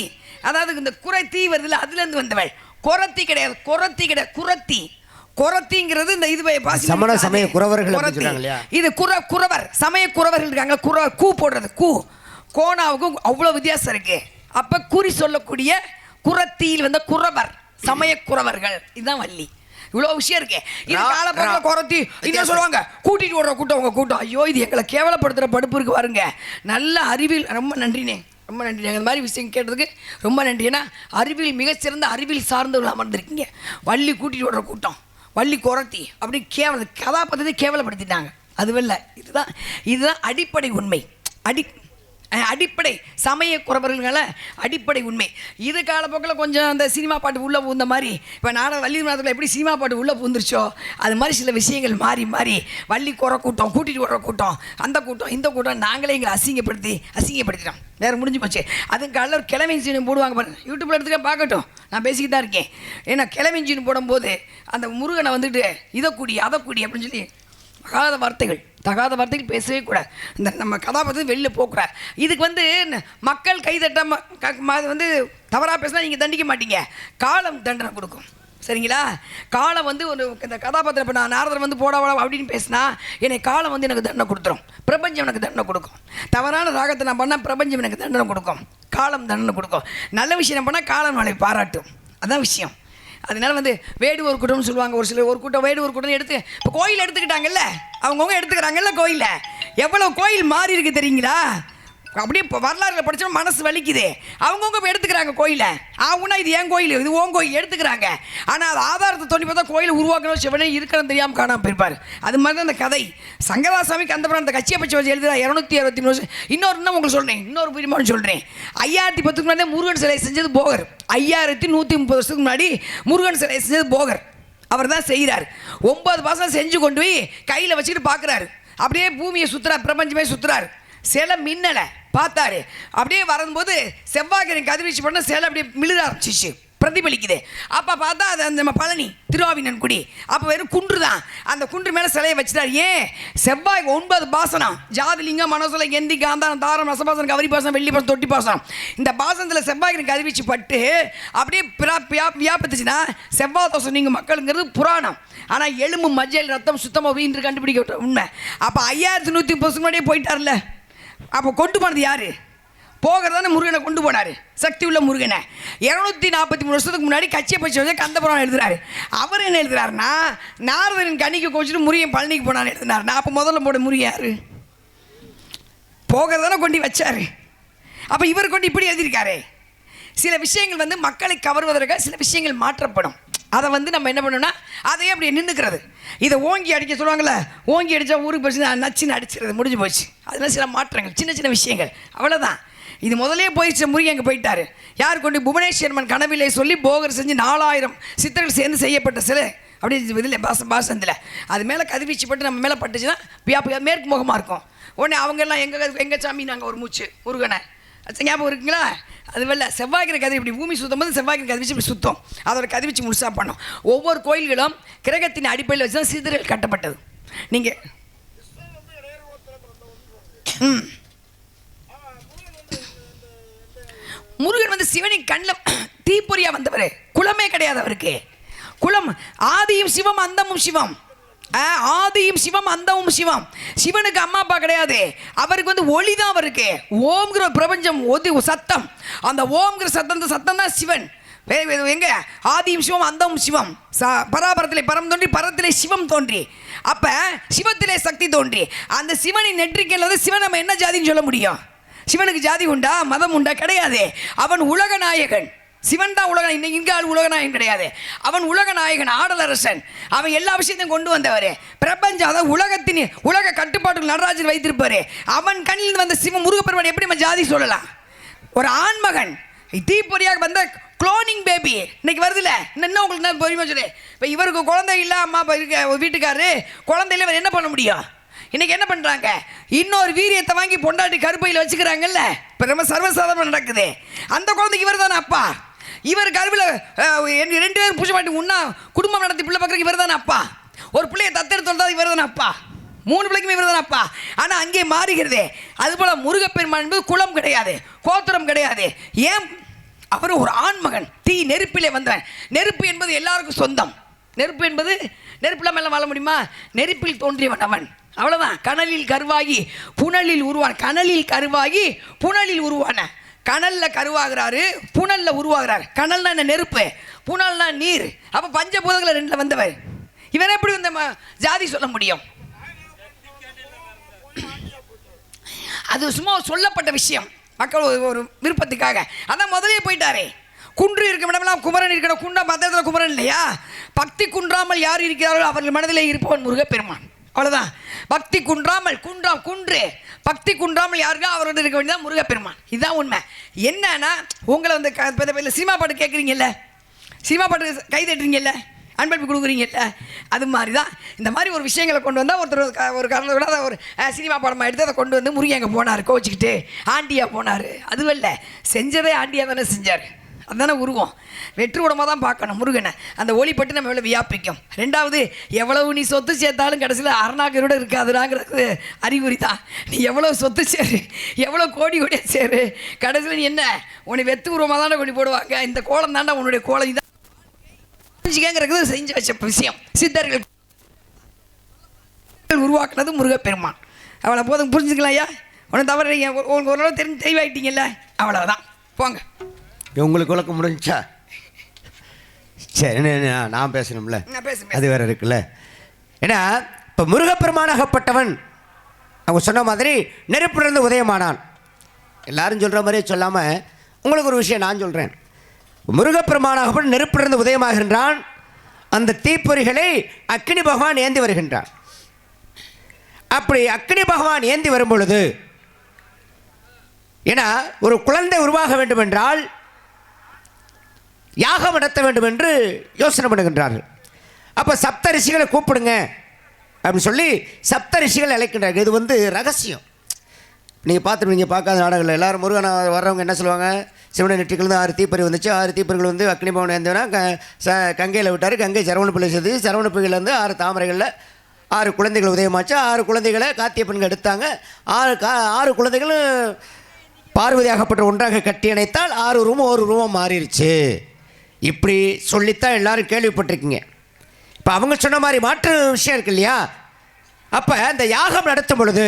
Speaker 5: அதாவது இந்த குரத்தி வருதுல்ல, அதுலேருந்து வந்தவள். குரத்தி கிடையாது, குரத்தி. குரத்திங்கிறது இந்த இது
Speaker 4: சமண சமய குறவர்கள்,
Speaker 5: இது குறவர் சமய குறவர்கள் இருக்காங்க. கூ போடுறது, கோணாவுக்கும் அவ்வளோ வித்தியாசம் இருக்கு. அப்போ குறி சொல்லக்கூடிய குரத்தியில் வந்த குறவர் சமய குறவர்கள், இதுதான் வள்ளி. இவ்வளோ விஷயம் இருக்கு. இது காலப்போக்கில் குறத்தி என்ன சொல்லுவாங்க, கூட்டிகிட்டு ஓடுற கூட்டம் உங்கள் கூட்டம். ஐயோ, இது எங்களை கேவலப்படுத்துகிற படுப்பு இருக்கு பாருங்க. நல்ல அறிவியல், ரொம்ப நன்றினே, ரொம்ப நன்றி. இந்த மாதிரி விஷயம் கேட்டதுக்கு ரொம்ப நன்றி. ஏன்னா அறிவியல் மிகச்சிறந்த அறிவியல் சார்ந்தவர்கள் அமர்ந்திருக்கீங்க. வள்ளி கூட்டிகிட்டு ஓடுற கூட்டம், வள்ளி குறத்தி அப்படி கதாபாத்திரத்தை கேவலப்படுத்திட்டாங்க. அதுவல்ல, இதுதான் அடிப்படை உண்மை. அடிப்படை சமய குறவர்களால் அடிப்படை உண்மை. இது காலப்போக்கில் கொஞ்சம் அந்த சினிமா பாட்டு உள்ளே பூந்த மாதிரி, இப்போ வள்ளி நாதத்தில் எப்படி சினிமா பாட்டு உள்ளே பூந்துருச்சோ அது மாதிரி சில விஷயங்கள் மாறி வள்ளி குறை கூட்டம், கூட்டிகிட்டு வர கூட்டம், அந்த கூட்டம் இந்த கூட்டம், நாங்களே எங்களை அசிங்கப்படுத்திட்டோம். வேறு முடிஞ்சு போச்சு. அதுக்கு காலையில் ஒரு கிழமை இன்ஜின் போடுவாங்க பாருங்க, யூடியூப்பில் எடுத்துக்க பார்க்கட்டும், நான் பேசிக்கிட்டு தான் இருக்கேன். ஏன்னா கிழமை இன்ஜின் போடும்போது அந்த முருகனை வந்துட்டு இதை கூடி அப்படின்னு சொல்லி தகாத வார்த்தைகள் பேசவே கூடாது. இந்த நம்ம கதாபாத்திரம் வெளியில் போகக்கூடாது. இதுக்கு வந்து மக்கள் கைதட்டாமல் வந்து தவறாக பேசினா நீங்கள் தண்டிக்க மாட்டீங்க, காலம் தண்டனை கொடுக்கும். சரிங்களா? காலம் வந்து ஒரு இந்த கதாபாத்திரம் இப்போ நான் நாரதர் வந்து போடா அப்படின்னு பேசினா என்னை காலம் வந்து எனக்கு தண்டனை கொடுத்துரும், பிரபஞ்சம் எனக்கு தண்டனை கொடுக்கும். தவறான ராகத்தை நான் பண்ணால் பிரபஞ்சம் எனக்கு தண்டனை கொடுக்கும், காலம் தண்டனை கொடுக்கும். நல்ல விஷயம் பண்ணால் காலம் நாளை பாராட்டும். அதான் விஷயம். அதனால வந்து வேடுவர் கூட்டம்னு சொல்லுவாங்க. ஒரு சில ஒரு கூட்டம் வேடுவர் கூட்டம் எடுத்து இப்போ கோயில் எடுத்துக்கிட்டாங்கல்ல, அவங்கவுங்க எடுத்துக்கிறாங்கல்ல. கோயிலில் எவ்வளோ கோயில் மாறி இருக்கு தெரியுங்களா? அப்படியே இப்போ வரலாறுல படித்தோம், மனசு வலிக்குது. அவங்கவுங்க இப்போ எடுத்துக்கிறாங்க கோயிலை. ஆகுனா இது ஏன் கோயில், இது ஓன் கோயில் எடுத்துக்கிறாங்க. ஆனால் அது ஆதாரத்தை தோண்டி பார்த்தா கோயில் உருவாக்கணும் சிவனே இருக்கணும் தெரியாமல் காணாமல் போயிருப்பார். அது மாதிரி தான் அந்த கதை. சங்கராசாமி கந்தபுரம் அந்த கட்சியை பற்றி வச்சு எழுதுறா 263. இன்னும் உங்களுக்கு சொல்கிறேன், இன்னொரு பிரிமான்னு சொல்கிறேன். 5010க்கு முன்னாடி முருகன் சிலை செஞ்சது போகர். 5130 வருஷத்துக்கு முன்னாடி முருகன் சிலை செஞ்சது போகர். அவர் தான் செய்கிறார். 9 மாதம் செஞ்சு கொண்டு போய் கையில் வச்சுக்கிட்டு பார்க்குறாரு. அப்படியே பூமியை சுற்றுறார், பிரபஞ்சமே சுற்றுறாரு. சிலை மின்னலை பார்த்தாரு. அப்படியே வரும்போது செவ்வாய்க்கிழமை கதிர்வீச்சு பண்ண சிலை அப்படியே மிளிர ஆரம்பிச்சிச்சு, பிரதிபலிக்குது. அப்போ பார்த்தா அது அந்த நம்ம பழனி திருவாவினன்குடி. அப்போ வெறும் குன்று தான். அந்த குன்று மேலே சிலையை வச்சுட்டார். ஏன்? செவ்வாய் 9 பாசனம், ஜாதிலிங்கம், மனசுல, கெந்தி, காந்தாரம், தாரம், ரசபாசனம், கவரி பாசனம், வெள்ளி பாசனம், தொட்டி பாசனம். இந்த பாசனத்தில் செவ்வாய்க்கிழமை கதிர்வீச்சு பட்டு அப்படியே வியாபத்துச்சுன்னா செவ்வாய் தோசம் நீங்கள் மக்களுங்கிறது புராணம். ஆனால் எலும்பு மஞ்சள் ரத்தம் சுத்தமாக இன்று கண்டுபிடிக்க உண்மை. அப்போ 5130 முன்னாடியே போயிட்டார்ல. அப்போ கொண்டு போனது யாரு? போகிறதானே முருகனை கொண்டு போனார், சக்தி உள்ள முருகனை. 243 வருஷத்துக்கு முன்னாடி கட்சியை பற்றி வச்சு கந்தபுராணம் எழுதுறாரு. அவர் என்ன எழுதுறாருன்னா, நாரதரின் கணிக்கு கோச்சிட்டு முருகன் பழனிக்கு போனான்னு எழுதினார். நான் அப்போ முதல்ல போட முருகன் யாரு? போகிறதானே கொண்டு வச்சாரு. அப்போ இவர் கொண்டு இப்படி எழுதியிருக்காரு. சில விஷயங்கள் வந்து மக்களை கவர்வதற்காக சில விஷயங்கள் மாற்றப்படும். அதை வந்து நம்ம என்ன பண்ணோம்னா அதையே அப்படி நின்றுக்கிறது. இதை ஓங்கி அடிக்க சொல்லுவாங்கள்ல, ஓங்கி அடித்தா ஊருக்கு போச்சு நச்சுன்னு அடிச்சிருது, முடிஞ்சு போச்சு. அதில் சில மாற்றங்கள், சின்ன சின்ன விஷயங்கள், அவ்வளோதான். இது முதலே போயிடுச்சு. முருகன் அங்கே போயிட்டார். யார் கொண்டு? புவனேஸ்வரன் கனவிலே சொல்லி போகர் செஞ்சு 4000 சித்தர்கள் சேர்ந்து செய்யப்பட்ட சிலை அப்படி இதில் பாசந்தில் அது மேலே கதிர்வீச்சு பட்டு நம்ம மேலே பட்டுச்சுன்னா மேற்கு முகமாக இருக்கும். உடனே அவங்கெல்லாம் எங்கள் சாமி நாங்கள் ஒரு மூச்சு முருகனை ஞாபகம் இருக்குங்களா? அது வெள்ள செவ்வாய்க்கிற கதிர் இப்படி பூமி சுத்தம் போது செவ்வாய்க்கிற கதிர்வீச்சு இப்படி சுத்தம், அதோட கதிர்வீச்சு முழுசாக பண்ணோம். ஒவ்வொரு கோயில்களும் கிரகத்தின் அடிப்படையில் வச்சு தான் சிதறல் கட்டப்பட்டது. நீங்கள் முருகன் வந்து சிவனின் கண்ணில் தீப்பொறியா வந்தவர். குலமே கிடையாது அவருக்கு. குலம் ஆதியும் சிவம் அந்தமும் சிவம், ஆதியும் சிவம் அந்தமும் சிவம். சிவனுக்கு அம்மா அப்பா கிடையாது. அவருக்கு வந்து ஒளி தான் அவருக்கு. ஓம்ங்கிற பிரபஞ்சம் சத்தம். அந்த ஓம்ங்கிற சத்தம் தான் சிவன். எங்க? ஆதியும் சிவம் அந்தமும் சிவம். பராபரத்திலே பரம் தோன்றி பரத்திலே சிவம் தோன்றி, அப்ப சிவத்திலே சக்தி தோன்றி, அந்த சிவனின் நெற்றிக்கையில் வந்து சிவன் நம்ம என்ன ஜாதின்னு சொல்ல முடியும்? சிவனுக்கு ஜாதி உண்டா, மதம் உண்டா? கிடையாது. அவன் உலக நாயகன். சிவன் தான் உலக, இன்னைக்கு இங்கே ஆள் உலக நாயகன் கிடையாது. அவன் உலக நாயகன், ஆடலரசன். அவன் எல்லா விஷயத்தையும் கொண்டு வந்தவர். பிரபஞ்சம், அதாவது உலகத்தின் உலக கட்டுப்பாட்டுக்கு நடராஜன் வைத்திருப்பாரு. அவன் கண்ணில் வந்த சிவன் முருகப்பெருமான் எப்படி நம்ம ஜாதி சொல்லலாம்? ஒரு ஆண்மகன் தீப்பொறியாக வந்த குளோனிங் பேபி இன்னைக்கு வருதுல்ல. இன்னும் உங்களுக்கு என்ன பொறுமையாக சொல்லு. இப்போ இவருக்கு குழந்தை இல்லை, அம்மா அப்பா இருக்க வீட்டுக்காரு குழந்தையில இவர் என்ன பண்ண முடியும்? இன்னைக்கு என்ன பண்ணுறாங்க? இன்னொரு வீரியத்தை வாங்கி பொண்டாட்டி கருப்பையில் வச்சுக்கிறாங்கல்ல. இப்போ ரொம்ப சர்வசாதாரணம் நடக்குது. அந்த குழந்தைக்கு இவர் தானே அப்பா. இவர் கருவில் 2 பேரும் பூஜை மாட்டி உண்ணா குடும்பம் நடத்தி பிள்ளை பார்க்குறதுக்கு இவர் தானே அப்பா. ஒரு பிள்ளையை தத்தெடுத்து வந்தால் இவர் தானே அப்பா. 3 பிள்ளைக்குமே இவர் தானே அப்பா. ஆனால் அங்கே மாறுகிறது. அதுபோல் முருகப்பெருமான் என்பது குலம் கிடையாது, கோத்திரம் கிடையாது. ஏன்? அவர் ஒரு ஆண்மகன், தீ நெருப்பிலே வந்தவன். நெருப்பு என்பது எல்லாருக்கும் சொந்தம். நெருப்பு என்பது நெருப்பில் மேலே வாழ முடியுமா? நெருப்பில் தோன்றியவன் அவன், அவ்வளோதான். கனலில் கருவாகி புனலில் உருவான, கனலில் கருவாகி புனலில் உருவான. கனலில் கருவாகிறாரு, புனலில் உருவாகிறார். கனல்னா என்ன? நெருப்பு. புனல்னா நீர். அப்போ பஞ்சபூதங்களில் 2 வந்தவர். இவன் எப்படி வந்த ஜாதி சொல்ல முடியும்? அது சும்மா சொல்லப்பட்ட விஷயம், மக்கள் ஒரு விருப்பத்துக்காக. அதான் முதலே போயிட்டாரே. குன்று இருக்கும் இடமெல்லாம் குமரன் இருக்கிற குண்டா பத்திரத்தில் குமரன் இல்லையா? பக்தி குன்றாமல் யார் இருக்கிறார்களோ அவர்கள் மனதிலே இருப்பவன் முருகப்பெருமான், அவ்வளோதான். பக்தி குன்றாமல் குன்று பக்தி குன்றாமல் யாருக்கா அவரோட இருக்க வேண்டியதான் முருகப்பெருமான். இதுதான் உண்மை. என்னன்னா உங்களை வந்து சினிமா பாட்டு கேட்குறீங்கல்ல, சினிமா பாட்டு கை தட்டுறீங்கல்ல, அன்பளிப்பு கொடுக்குறீங்கல்ல, அது மாதிரி தான் இந்த மாதிரி ஒரு விஷயங்களை கொண்டு வந்தால் ஒருத்தர் ஒரு காரணத்தை விட ஒரு சினிமா படமாக எடுத்து அதை கொண்டு வந்து முருகன் அங்கே போனார், கோச்சிக்கிட்டு ஆண்டியாக போனார். அதுவல்ல, செஞ்சதே ஆண்டியாக தானே செஞ்சார். அதுதானே உருவம். வெற்று உடமாக தான் பார்க்கணும் முருகனை. அந்த ஒளிப்பட்டு நம்ம எவ்வளோ வியாபிக்கும். 2வது, எவ்வளவு நீ சொத்து சேர்த்தாலும் கடைசியில் அரணாக்கரோடு இருக்காதுடாங்கிறது அறிகுறி தான். நீ எவ்வளோ சொத்து சேரு, எவ்வளோ கோடியாக சேரு, கடைசியில் நீ என்ன உன்னை வெத்து உருவமாக தானே கொண்டு போடுவாங்க. இந்த கோலம் தாண்டா உன்னுடைய கோலம். இதான் புரிஞ்சுக்கங்கிறது செஞ்சு வச்ச விஷயம். சித்தர்கள் உருவாக்குனது முருகப்பெருமான். அவ்வளோ போதும், புரிஞ்சுக்கலாம் ஐயா. உனக்கு தவறு உங்களுக்கு ஓரளவு தெளிவாயிட்டீங்கல்ல, அவ்வளோதான். போங்க.
Speaker 4: உங்களுக்கு விளக்க முடிஞ்சா? சரி, நான் பேசணும்ல, அது வேற இருக்குல்ல. ஏன்னா இப்போ முருகப்பெருமானாகப்பட்டவன் அவங்க சொன்ன மாதிரி நெருப்பிலிருந்து உதயமானான். எல்லாரும் சொல்கிற மாதிரியே சொல்லாமல் உங்களுக்கு ஒரு விஷயம் நான் சொல்கிறேன். முருகப்பெருமானாகப்பட்ட நெருப்பிலிருந்து உதயமாகின்றான். அந்த தீப்பொறிகளை அக்னி பகவான் ஏந்தி வருகின்றான். அப்படி அக்னி பகவான் ஏந்தி வரும் பொழுது, ஏன்னா ஒரு குழந்தை உருவாக வேண்டும் என்றால் யாகம் நடத்த வேண்டும் என்று யோசனை பண்ணுகின்றார்கள். அப்போ சப்த ரிஷிகளை கூப்பிடுங்க அப்படின்னு சொல்லி சப்த ரிஷிகள் அழைக்கின்றார்கள். இது வந்து ரகசியம். நீங்கள் பார்த்துருவீங்க, பார்க்காத நாடகங்கள் எல்லாரும் முருகன் வர்றவங்க என்ன சொல்லுவாங்க? சிவனை நெற்றிகள் 6 தீப்பறி வந்துச்சு. 6 தீப்பறிகள் வந்து அக்னி பவன் ஏந்தவனா கங்கையில் விட்டார். கங்கை சரவணப்பிள்ளை செய்து சரவணப்பிள்ளையிலேருந்து 6 தாமரைகளில் 6 குழந்தைகள் உதயமாச்சு. 6 குழந்தைகளை காத்திய பெண்கள் எடுத்தாங்க. 6 குழந்தைகளும் பார்வதியாகப்பட்ட ஒன்றாக கட்டி அணைத்தால் 6 ரூபம் ஒரு ரூபம் மாறிடுச்சு. இப்படி சொல்லித்தான் எல்லாரும் கேள்விப்பட்டிருக்கீங்க. இப்போ அவங்க சொன்ன மாதிரி மாற்று விஷயம் இருக்கு இல்லையா? அப்போ இந்த யாகம் நடத்தும் பொழுது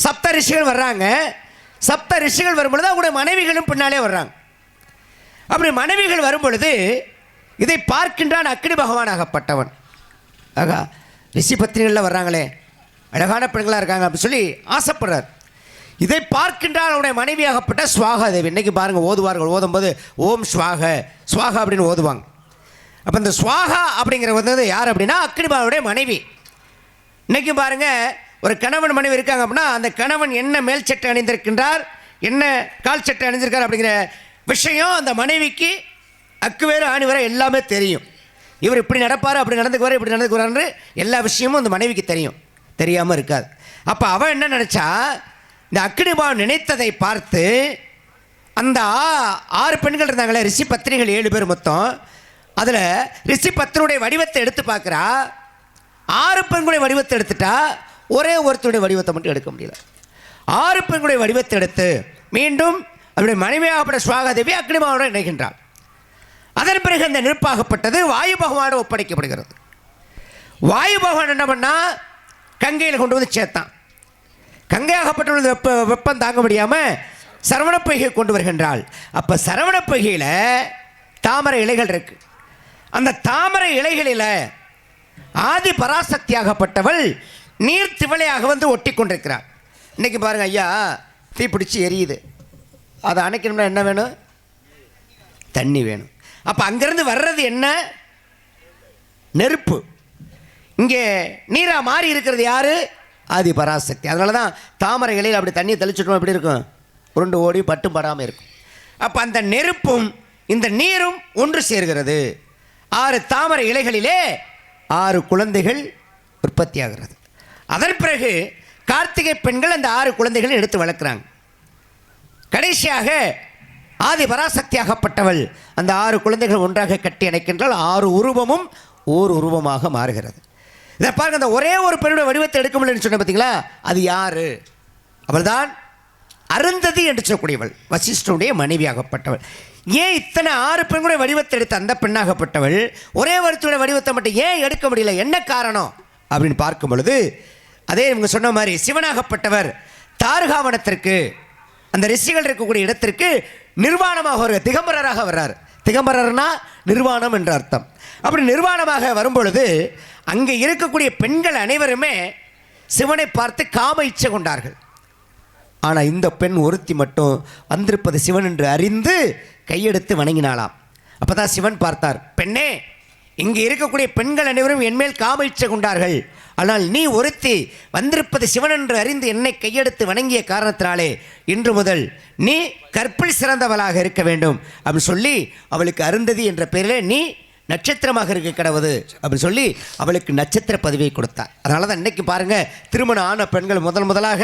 Speaker 4: சப்த ரிஷிகள் வர்றாங்க. சப்த ரிஷிகள் வரும்பொழுது அவங்களுடைய மனைவிகளும் பின்னாலே வர்றாங்க. அப்படி மனைவிகள் வரும்பொழுது இதை பார்க்கின்றான் அக்னி பகவானாகப்பட்டவன். ஆகா, ரிஷி பத்னிகளில் வர்றாங்களே, அழகான பெண்களாக இருக்காங்க அப்படின்னு சொல்லி ஆசைப்படுறார். இதை பார்க்கின்றால் அவனுடைய மனைவியாகப்பட்ட ஸ்வாகா தேவி. இன்றைக்கி பாருங்கள் ஓதுவார்கள், ஓதும்போது ஓம் ஸ்வாக ஸ்வாகா அப்படின்னு ஓதுவாங்க. அப்போ இந்த ஸ்வாகா அப்படிங்கிற வந்து யார் அப்படின்னா அக்னிபாவுடைய மனைவி. இன்றைக்கி பாருங்கள், ஒரு கணவன் மனைவி இருக்காங்க அப்படின்னா அந்த கணவன் என்ன மேல் சட்டை அணிந்திருக்கின்றார், என்ன கால் சட்டை அணிந்திருக்கார் அப்படிங்கிற விஷயம் அந்த மனைவிக்கு அக்கு வேறு ஆணி வர எல்லாமே தெரியும். இவர் இப்படி நடப்பார், அப்படி நடந்துக்குவார், இப்படி நடந்துக்குவார்னு எல்லா விஷயமும் அந்த மனைவிக்கு தெரியும், தெரியாமல் இருக்காது. அப்போ அவன் என்ன நினச்சா, இந்த அக்னிபாவன் நினைத்ததை பார்த்து அந்த 6 பெண்கள் இருந்தாங்களே, ரிஷி பத்னிகள் 7 பேர் மொத்தம். அதில் ரிஷி பத்னுடைய வடிவத்தை எடுத்து பார்க்குறா. 6 பெண்களுடைய வடிவத்தை எடுத்துட்டா, ஒரே ஒருத்தருடைய வடிவத்தை மட்டும் எடுக்க முடியல. 6 பெண்களுடைய வடிவத்தை எடுத்து மீண்டும் அவருடைய மனைவியாகப்பட்ட ஸ்வாகாதேவி அக்னிபாவனுடன் இணைகின்றாள். அதன் பிறகு அந்த நெருப்பாகப்பட்டது வாயு பகவானோடு ஒப்படைக்கப்படுகிறது. வாயு பகவான் என்ன பண்ணா, கங்கையில் கொண்டு வந்து சேர்த்தான். கங்கையாகப்பட்ட வெப்பம் தாங்க முடியாமல் சரவணப்பொய்கை கொண்டு வருகின்றாள். அப்போ சரவணப்பொய்கையில் தாமரை இலைகள் இருக்கு. அந்த தாமரை இலைகளில் ஆதி பராசக்தியாகப்பட்டவள் நீர் திவளையாக வந்து ஒட்டி கொண்டிருக்கிறாள். இன்றைக்கி பாருங்கள் ஐயா, தீப்பிடிச்சு எரியுது, அதை அணைக்கணும்னா என்ன வேணும்? தண்ணி வேணும். அப்போ அங்கேருந்து வர்றது என்ன? நெருப்பு. இங்கே நீராக மாறி இருக்கிறது யார்? ஆதி பராசக்தி. அதனால தான் தாமரை இலையில் அப்படி தண்ணியை தெளிச்சுட்டோம், எப்படி இருக்கும்? உருண்டு ஓடி பட்டும் படாமல் இருக்கும். அப்போ அந்த நெருப்பும் இந்த நீரும் ஒன்று சேர்கிறது. 6 தாமரை இலைகளிலே 6 குழந்தைகள் உற்பத்தி ஆகிறது. அதன் பிறகு கார்த்திகை பெண்கள் அந்த 6 குழந்தைகளை எடுத்து வளர்க்குறாங்க. கடைசியாக ஆதி பராசக்தியாகப்பட்டவள் அந்த 6 குழந்தைகள் ஒன்றாக கட்டி அணைக்கின்றால் 6 உருவமும் ஓர் உருவமாக மாறுகிறது. இதை பாருங்க, அந்த ஒரே ஒரு பெண்ணுடைய வடிவத்தை எடுக்க முடியலன்னு சொன்ன பார்த்தீங்களா, அது யாரு? அவள் தான் அருந்ததி என்று சொல்லக்கூடியவள், வசிஷ்டனுடைய மனைவியாகப்பட்டவள். ஏன் இத்தனை 6 பெண்களுடைய வடிவத்தை எடுத்த அந்த பெண்ணாகப்பட்டவள் ஒரே ஒருத்தருடைய வடிவத்தை மட்டும் ஏன் எடுக்க முடியல, என்ன காரணம் அப்படின்னு பார்க்கும் பொழுது, அதே இவங்க சொன்ன மாதிரி சிவனாகப்பட்டவர் தாருகாவனத்திற்கு, அந்த ரிஷிகள் இருக்கக்கூடிய இடத்திற்கு நிர்வாணமாக வருகிறார், திகம்பரராக வர்றார். திகம்பரர்னா நிர்வாணம் என்ற அர்த்தம். அப்படி நிர்வாணமாக வரும்பொழுது அங்கே இருக்கக்கூடிய பெண்கள் அனைவருமே சிவனை பார்த்து காம இச்சை கொண்டார்கள். ஆனால் இந்த பெண் ஒருத்தி மட்டும் வந்திருப்பது சிவன் என்று அறிந்து கையெடுத்து வணங்கினாளாம். அப்போ தான் சிவன் பார்த்தார், பெண்ணே, இங்கே இருக்கக்கூடிய பெண்கள் அனைவரும் என்மேல் காம இச்சை கொண்டார்கள், ஆனால் நீ ஒருத்தி வந்திருப்பது சிவன் என்று அறிந்து என்னை கையெடுத்து வணங்கிய காரணத்தினாலே இன்று முதல் நீ கற்பில் சிறந்தவளாக இருக்க வேண்டும் அப்படின்னு சொல்லி அவளுக்கு அருந்ததி என்ற பெயரிலே நீ நட்சத்திரமாக இருக்க கடவுது அப்படின்னு சொல்லி அவளுக்கு நட்சத்திர பதவியை கொடுத்தார். அதனால தான் இன்றைக்கி பாருங்கள், திருமணம் ஆன பெண்கள் முதலாக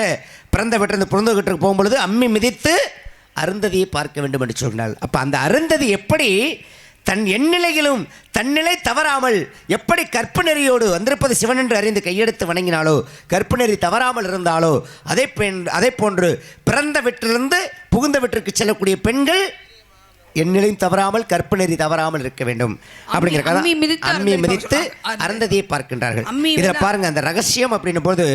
Speaker 4: பிறந்த வீட்டிலிருந்து பிறந்த வீட்டுக்கு போகும்பொழுது அம்மி மிதித்து அருந்ததியை பார்க்க வேண்டும் என்று சொன்னாள். அப்போ அந்த அருந்ததி எப்படி தன் எண்ணிலையிலும் தன்னிலை தவறாமல் எப்படி கற்பு நெறியோடு வந்திருப்பது சிவன் என்று அறிந்து கையெடுத்து வணங்கினாலோ, கற்பு நெறி தவறாமல் இருந்தாலோ, அதே போன்று பிறந்த வீட்டிலிருந்து புகுந்த வீட்டிற்கு செல்லக்கூடிய பெண்கள் எண்ணிலையும் தவறாமல் கற்பு நெறி தவறாமல் இருக்க வேண்டும் அப்படிங்கிற கதை. அம்மி மிதித்து அருந்ததியை பார்க்கின்றார்கள். இதில் பாருங்க, அந்த ரகசியம் அப்படின்னும் போது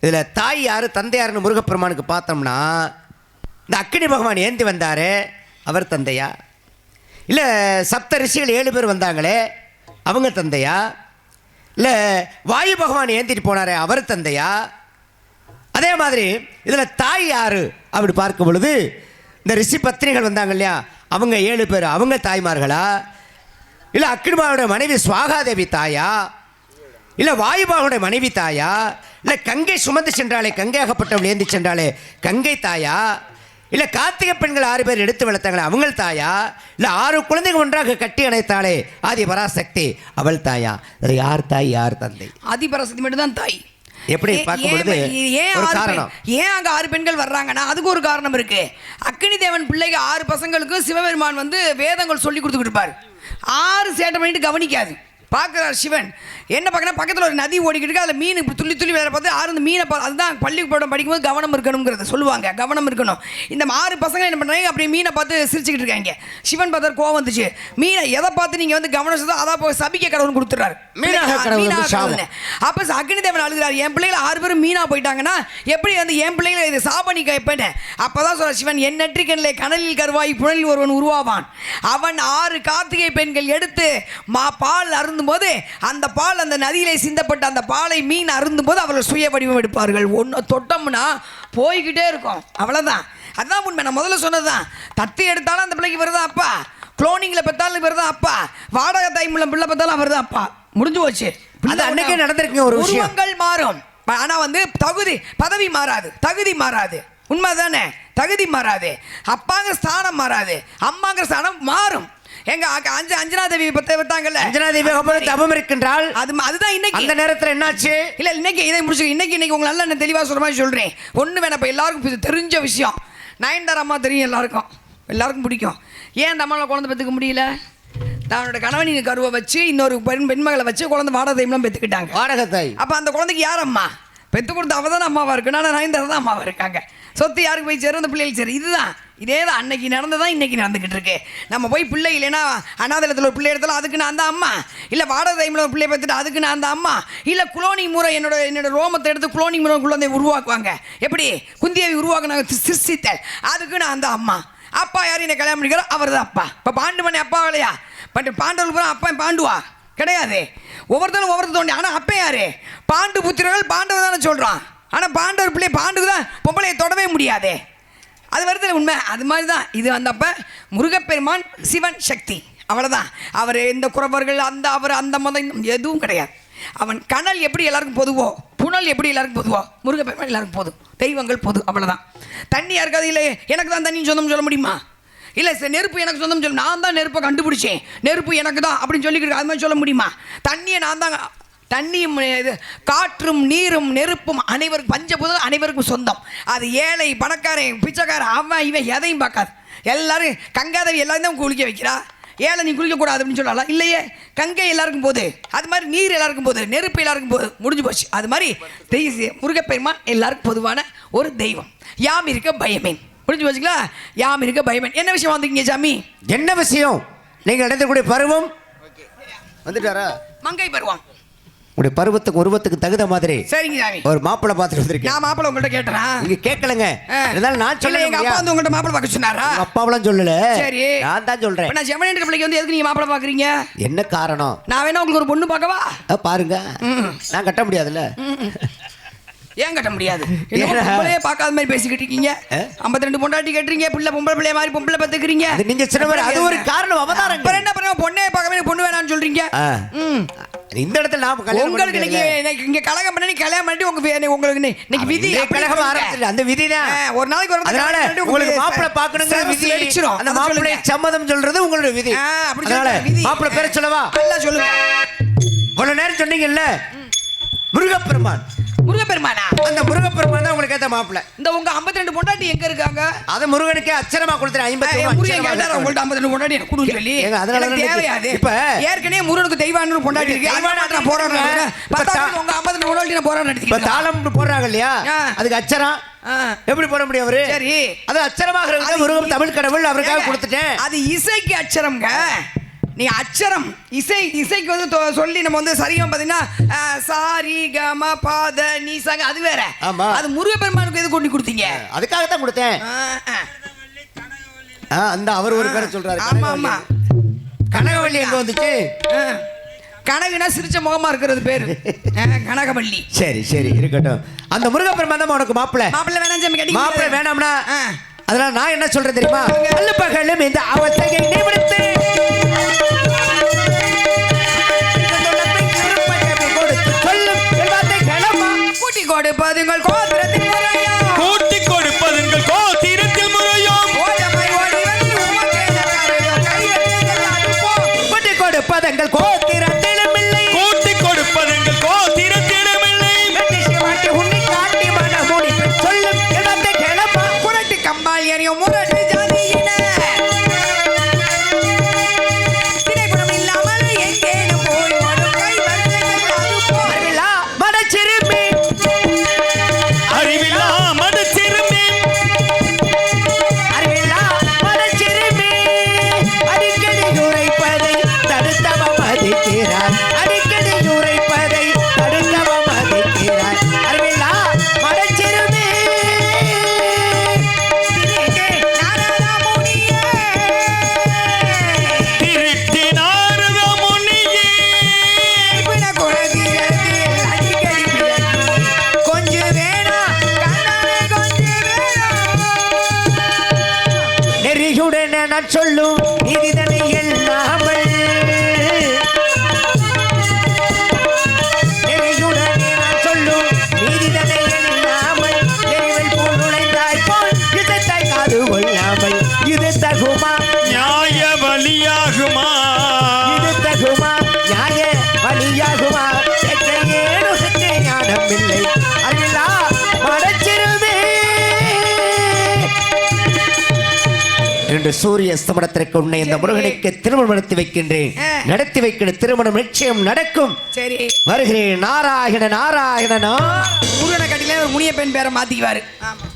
Speaker 4: இதில் தாய் யாரு தந்தை யாருன்னு முருகப்பெருமானுக்கு பார்த்தோம்னா, இந்த அக்னி பகவான் ஏந்தி வந்தாரு, அவர் தந்தையா? இல்லை சப்த ரிஷிகள் 7 பேர் வந்தாங்களே, அவங்க தந்தையா? இல்லை வாயு பகவான் ஏந்திட்டு போனாரே, அவர் தந்தையா? அதே மாதிரி இதில் தாய் யாரு அப்படி பார்க்கும் பொழுது இந்த ரிஷி பத்னிகள் வந்தாங்க இல்லையா, அவங்க 7 பேர், அவங்க தாய்மார்களா? இல்லை அக்னிபாவுடைய மனைவி ஸ்வாகாதேவி தாயா? இல்லை வாயுபாகனுடைய மனைவி தாயா? இல்லை கங்கை சுமந்து சென்றாலே, கங்கையாகப்பட்டவள் ஏந்தி சென்றாலே கங்கை தாயா? இல்லை கார்த்திகை பெண்கள் 6 பேர் எடுத்து வளர்த்தாங்களே, அவங்கள் தாயா? இல்லை 6 குழந்தைகள் ஒன்றாக கட்டி அணைத்தாளே ஆதி பராசக்தி, அவள் தாயா? அது யார் தாய், யார் தந்தை?
Speaker 5: ஆதி பராசக்தி மட்டும் தான் தாய்.
Speaker 4: எப்படி பார்க்கும்பொழுது
Speaker 5: ஏன் அங்கே 6 பெண்கள் வர்றாங்கன்னா அதுக்கு ஒரு காரணம் இருக்கு. அக்னி தேவன் பிள்ளைக்கு 6 பசங்களுக்கும் சிவபெருமான் வந்து வேதங்கள் சொல்லி கொடுத்துக்கிட்டு இருப்பார். 6 சேட்டை பண்ணிட்டு கவனிக்காது. பார்க்குறார் சிவன். என்ன பார்க்கணும், பக்கத்தில் ஒரு நதி ஓடிக்கிட்டு இருக்கு. அதில் மீன் இப்படி துள்ளி துள்ளி வேலை பார்த்து ஆறு மீனை அதுதான் பள்ளிக்கூடம் படிக்கும்போது கவனம் இருக்கணுங்கிறத சொல்லுவாங்க. கவனம் இருக்கணும். இந்த 6 பசங்க என்ன பண்ணுறாங்க, அப்படியே மீனை பார்த்து சிரிச்சுக்கிட்டு இருக்காங்க. சிவன் பார்த்தார், கோவம் வந்துச்சு. மீனை எதை பார்த்து நீங்கள் வந்து கவனம் செலுத்தோ அதான் போய் சபிக்க கடவுள் கொடுத்துறாரு. அப்போ அக்னி தேவன் அழுகிறார், என் பிள்ளைகள் 6 பேரும் மீனா போயிட்டாங்கன்னா எப்படி வந்து என் பிள்ளைகளை இது சாபனி கேட்பேன். அப்போ தான் சொல்ற சிவன், என் நெற்றிக்கண்ணிலே கனலில் கருவாய் புனலில் ஒருவன் உருவாவான். அவன் 6 கார்த்திகை பெண்கள் எடுத்து பால் அருந்தும் போது அந்த பால் அந்த நதியிலே சிந்தப்பட்ட அந்த பாலை மீன் அருந்தும் போது அவர்கள் சுய வடிவம் எடுப்பார்கள். ஒன்று தொட்டோம்னா போய்கிட்டே இருக்கும். அவ்வளோதான். அதுதான் உண்மை. நான் முதல்ல சொன்னதுதான். தத்து எடுத்தாலும் அந்த பிள்ளைக்கு வருதா அப்பா, குளோனிங்கில் பெற்றாலும் வருதா அப்பா, வாடகை தாய்மூலம் பிள்ளை பெற்றாலும் வருதா அப்பா. முடிஞ்சு போச்சு. அது அன்னைக்கே நடந்திருக்குங்க. ஒரு உருவங்கள் மாறும், ஆனால் வந்து பதவி மாறாது, தகுதி மாறாது. உண்மை தானே? தகுதி மாறாது, அப்பாங்கிற ஸ்தானம் மாறாது, அம்மாங்கிற ஸ்தானம் மாறும். எங்க அஞ்சனா தேவி பெற்றாங்கல்ல, அஞ்சனா தேவி தபம் இருக்கின்றால் அதுதான் இன்னைக்கு. அந்த நேரத்தில் என்னாச்சு? இல்ல இன்னைக்கு இதை முடிச்சு இன்னைக்கு உங்க நல்லா நான் தெளிவா சொல்ற மாதிரி சொல்றேன். ஒண்ணு வேணா, இப்ப எல்லாருக்கும் தெரிஞ்ச விஷயம். நயன்தாரா அம்மா தெரியும், எல்லாருக்கும் பிடிக்கும். ஏன் அந்த அம்மாவை குழந்தை பெற்றுக்க முடியல? தன்னோட கணவனின் கருவை வச்சு இன்னொரு பெண்மகளை வச்சு குழந்தை வாடகை தைம்லாம் பெற்றுக்கிட்டாங்க. வாடகை தாய். அப்ப அந்த குழந்தைக்கு யார் அம்மா? பெற்று கொடுத்த அவ தானே அம்மாவா இருக்கு. ஆனால் நயன்தாரா தான் அம்மாவா இருக்காங்க. சொத்து யாருக்கு போய் சேரும்? அந்த பிள்ளைகள் சரி. இதுதான் இதே தான் அன்னைக்கு நடந்ததான் இன்னைக்கு நடந்துகிட்டு இருக்கு. நம்ம போய் பிள்ளை இல்லைன்னா அனாதலத்தில் ஒரு பிள்ளை எடுத்தாலும் அதுக்கு நான் அந்த அம்மா, இல்லை வாடகை தைமில் ஒரு பிள்ளை பார்த்துட்டு அதுக்கு நான் அந்த அம்மா, இல்லை குளோனிங் முறை என்னோட ரோமத்தை எடுத்து குளோனிங் முறை குழந்தை உருவாக்குவாங்க. எப்படி குந்தியாவை உருவாக்குனாங்க, சிருஷ்டித்தல், அதுக்கு நான் அந்த அம்மா. அப்பா யார் என்னை கல்யாணம் பண்ணிக்கிறோம் அவர் தான் அப்பா. இப்போ பாண்டு பண்ணி அப்பா இல்லையா? பட் பாண்டவர் பூரா அப்பா பாண்டுவா கிடையாது. ஒவ்வொருத்தரும் ஒவ்வொருத்தர் தோண்டி. ஆனால் அப்பா யாரு? பாண்டு புத்திரர்கள் பாண்டவர் தானே சொல்கிறான். ஆனால் பாண்டவர் பிள்ளை பாண்டுக்கு தான் பொம்பளையை தொடவே முடியாதே. அது வருது உண்மை. அது மாதிரி தான் இது. வந்தப்ப முருகப்பெருமான் சிவன் சக்தி, அவ்வளோதான். அவர் எந்த குறவர்கள் அந்த மதம் எதுவும் கிடையாது. அவன் கனல் எப்படி எல்லாருக்கும் பொதுவோ, புனல் எப்படி எல்லாருக்கும் பொதுவோ, முருகப்பெருமான் எல்லாருக்கும் பொது, தெய்வங்கள் பொது, அவ்வளோதான். தண்ணி யாருக்காது இல்லை எனக்கு தான் தண்ணின்னு சொந்தம் சொல்ல முடியுமா? இல்லை சார் நெருப்பு எனக்கு சொந்தம் சொல்ல, நான் தான் நெருப்பை கண்டுபிடிச்சேன், நெருப்பு எனக்கு தான் அப்படின்னு சொல்லிக்கிட்டு அது மாதிரி சொல்ல முடியுமா? தண்ணியை நான் தான். தண்ணியும் காற்றும் நீரும் நெருப்பும் அனைவருக்கும் பஞ்சபூதம் அனைவருக்கும் சொந்தம். அது ஏழை பணக்காரன் பிச்சைக்காரன் அவன் இவன் எதையும் பார்க்காது. எல்லாரும் கங்காதேவி எல்லாரும் தான் குளிக்க வைக்கிறா. ஏழை நீ குளிக்கக்கூடாது அப்படின்னு சொல்லலாம் இல்லையே. கங்கை எல்லாருக்கும் போது, அது மாதிரி நீர் எல்லாருக்கும் போது, நெருப்பு எல்லாருக்கும் போது, முடிஞ்சு போச்சு. அது மாதிரி முருகப்பெருமான் எல்லாருக்கும் பொதுவான ஒரு தெய்வம். யாம் இருக்க பயமேன். முடிஞ்சு போச்சுங்களா? யாம் இருக்க பயமேன். என்ன விஷயம் வந்தீங்க சாமி? என்ன விஷயம்? நீங்கள் நடந்தக்கூடிய பருவம் வந்துட்டாரா? மங்கை பருவம். உடைய பருவத்துக்கு உருவத்துக்கு தகுந்த மாதிரி சரிங்க சாமி ஒரு மாப்பிள்ளை பார்த்துட்டு வந்திருக்கேன். நான் மாப்பிள்ளை உங்கள்கிட்ட கேட்டேன். நீங்க கேட்கலங்க. இருந்தாலும் நான் சொல்ல எங்க அப்பா வந்து உங்கள்கிட்ட மாப்பிள்ளை பார்க்க சொன்னாரா? அப்பாவெல்லாம் சொல்லல. சரி நான் தான் சொல்றேன். நான் ஜெமினி பிள்ளைக்கு வந்து எதுக்கு நீங்க மாப்பிள்ளை பார்க்குறீங்க? என்ன காரணம்? நான் வேணா உங்களுக்கு ஒரு பொண்ணு பார்க்கவா? பாருங்க நான் கட்ட முடியாதுல்ல. ஏன் கட்ட முடியாது? பொம்பளையே பார்க்காத மாதிரி பேசிக்கிட்டு இருக்கீங்க. 52 பொண்டாட்டி கேட்டுறீங்க, பிள்ளை பொம்பளை பிள்ளைய மாதிரி பொம்பளை பார்த்துக்கிறீங்க. நீங்க சின்னவர், அது ஒரு காரணம் அவதாரம். அப்புறம் என்ன பண்ணுங்க, பொண்ணே பார்க்கவே பொண்ணு வேணாம்னு சொல்றீங்க. இந்த இடத்துல நான் உங்களுக்கு இன்னைக்கு இங்க கலகம் பண்ணி கல்யாணம் பண்ணிட்டு உங்களுக்கு இன்னைக்கு விதி கலகம் ஆரம்பிச்சிருக்கு. அந்த விதி தான் ஒரு நாளைக்கு ஒரு. அதனால உங்களுக்கு மாப்பிள்ளை பார்க்கணுங்கிற விதி அடிச்சிரும். அந்த மாப்பிள்ளை சம்மதம் சொல்றது உங்களுடைய விதி. அதனால மாப்பிள்ளை பேரை சொல்லவா? எல்லாம் சொல்லுங்க. இவ்வளவு நேரம் சொன்னீங்கல்ல முருகப்பெருமான். முருகப்பெருமானா? அந்த முருகப்பெருமான் தான் உங்களுக்கு ஏத்த மாப்பிள்ளை. இந்த உங்க 52 பொண்டாட்டி எங்க இருக்காங்க? அது முருகனுக்கே அச்சரமா கொடுத்துறேன். 50 முருகன் கேட்டாரு உங்கள்ட்ட 52 பொண்டாட்டி எனக்கு கொடுன்னு சொல்லி. அதனால தேவையாது. இப்ப ஏற்கனவே முருகனுக்கு தெய்வான்னு பொண்டாட்டி இருக்கு. தெய்வானா போறாங்க. பத்தாவது உங்க 52 பொண்டாட்டி போறான்னு நடிக்கிறீங்க. இப்ப தாளம் போடுறாங்க இல்லையா? அதுக்கு அச்சரம் எப்படி போட முடியும் அவரு? சரி அது அச்சரமாக இருக்கு. முருகன் தமிழ் கடவுள் அவருக்காக கொடுத்துட்டேன். அது இசைக்கு அச்சரம்ங்க. நீ அச்சரம் இசைக்கு வந்து சொல்லி நம்ம வந்து சரியாக பார்த்தீங்கன்னா சாரி கம பாத நீ சாங்க அது வேற. அது முருகப்பெருமானுக்கு எது கொண்டு கொடுத்தீங்க? அதுக்காக தான் கொடுத்தேன். அந்த அவர் ஒரு பேரை சொல்றாரு. ஆமா ஆமா கனகவள்ளி எங்க வந்துச்சு? கனகுனா சிரிச்ச முகமா இருக்கிறது பேரு கனகவள்ளி. சரி சரி இருக்கட்டும். அந்த முருகப்பெருமான் தான் உனக்கு மாப்பிள்ளை. மாப்பிள்ளை வேணாம் சாமி, கட்டி மாப்பிள்ளை வேணாம்னா அதனால நான் என்ன சொல்றேன் தெரியுமா? அல்ல பகலும் இந்த அவத்தையை நிமிர்த்து கொடுப்பதுங்கள் கோத்திரத்தில் முறையோ, கூட்டி கொடுப்பதுங்கள் கோத்திரத்தில் முறையோ, கூட்டி கொடுப்பதுங்கள் கோத்திரத்திலும் இல்லை, கூட்டி கொடுப்பதுங்கள் கோத்திரத்திலும் இல்லை, மாட்டி உன்னை காட்டி மன மூடி சொல்லும் இடத்தை கிளம்ப புரட்டு கம்பால் எறியும் முரட்டு ஜாதியின திரைப்படம் இல்லாமல் எங்கேனும் போய்
Speaker 4: நான் சொல்லும் நீதிதனை எண்ணாமல் நெறியுடனே நான் சொல்லும் நீதிதனை எண்ணாமல் நெறிவில் போல் நுழைந்தாய் போல் இதத்தாய் காது கொள்ளாமல் இது தகுமா
Speaker 1: நியாய வழியாகுமா
Speaker 4: இது தகுமா நியாய வழியாகுமா ஏனோ சற்றே ஞானம் இல்லை அறிவில்லா மடச்சிறுமே என்று சூரிய அஸ்தமனத்திற்கு உன்னை இந்த முருகனுக்கு திருமணம் நடத்தி வைக்கின்றேன் நடத்தி வைக்கிற திருமணம் நிச்சயம் நடக்கும்
Speaker 5: சரி
Speaker 4: வருகிறேன் நாராயண நாராயணனா
Speaker 5: முருகனை கட்டிலே ஒரு முனிய பெண் பேரை மாத்திக்குவாரு ஆமா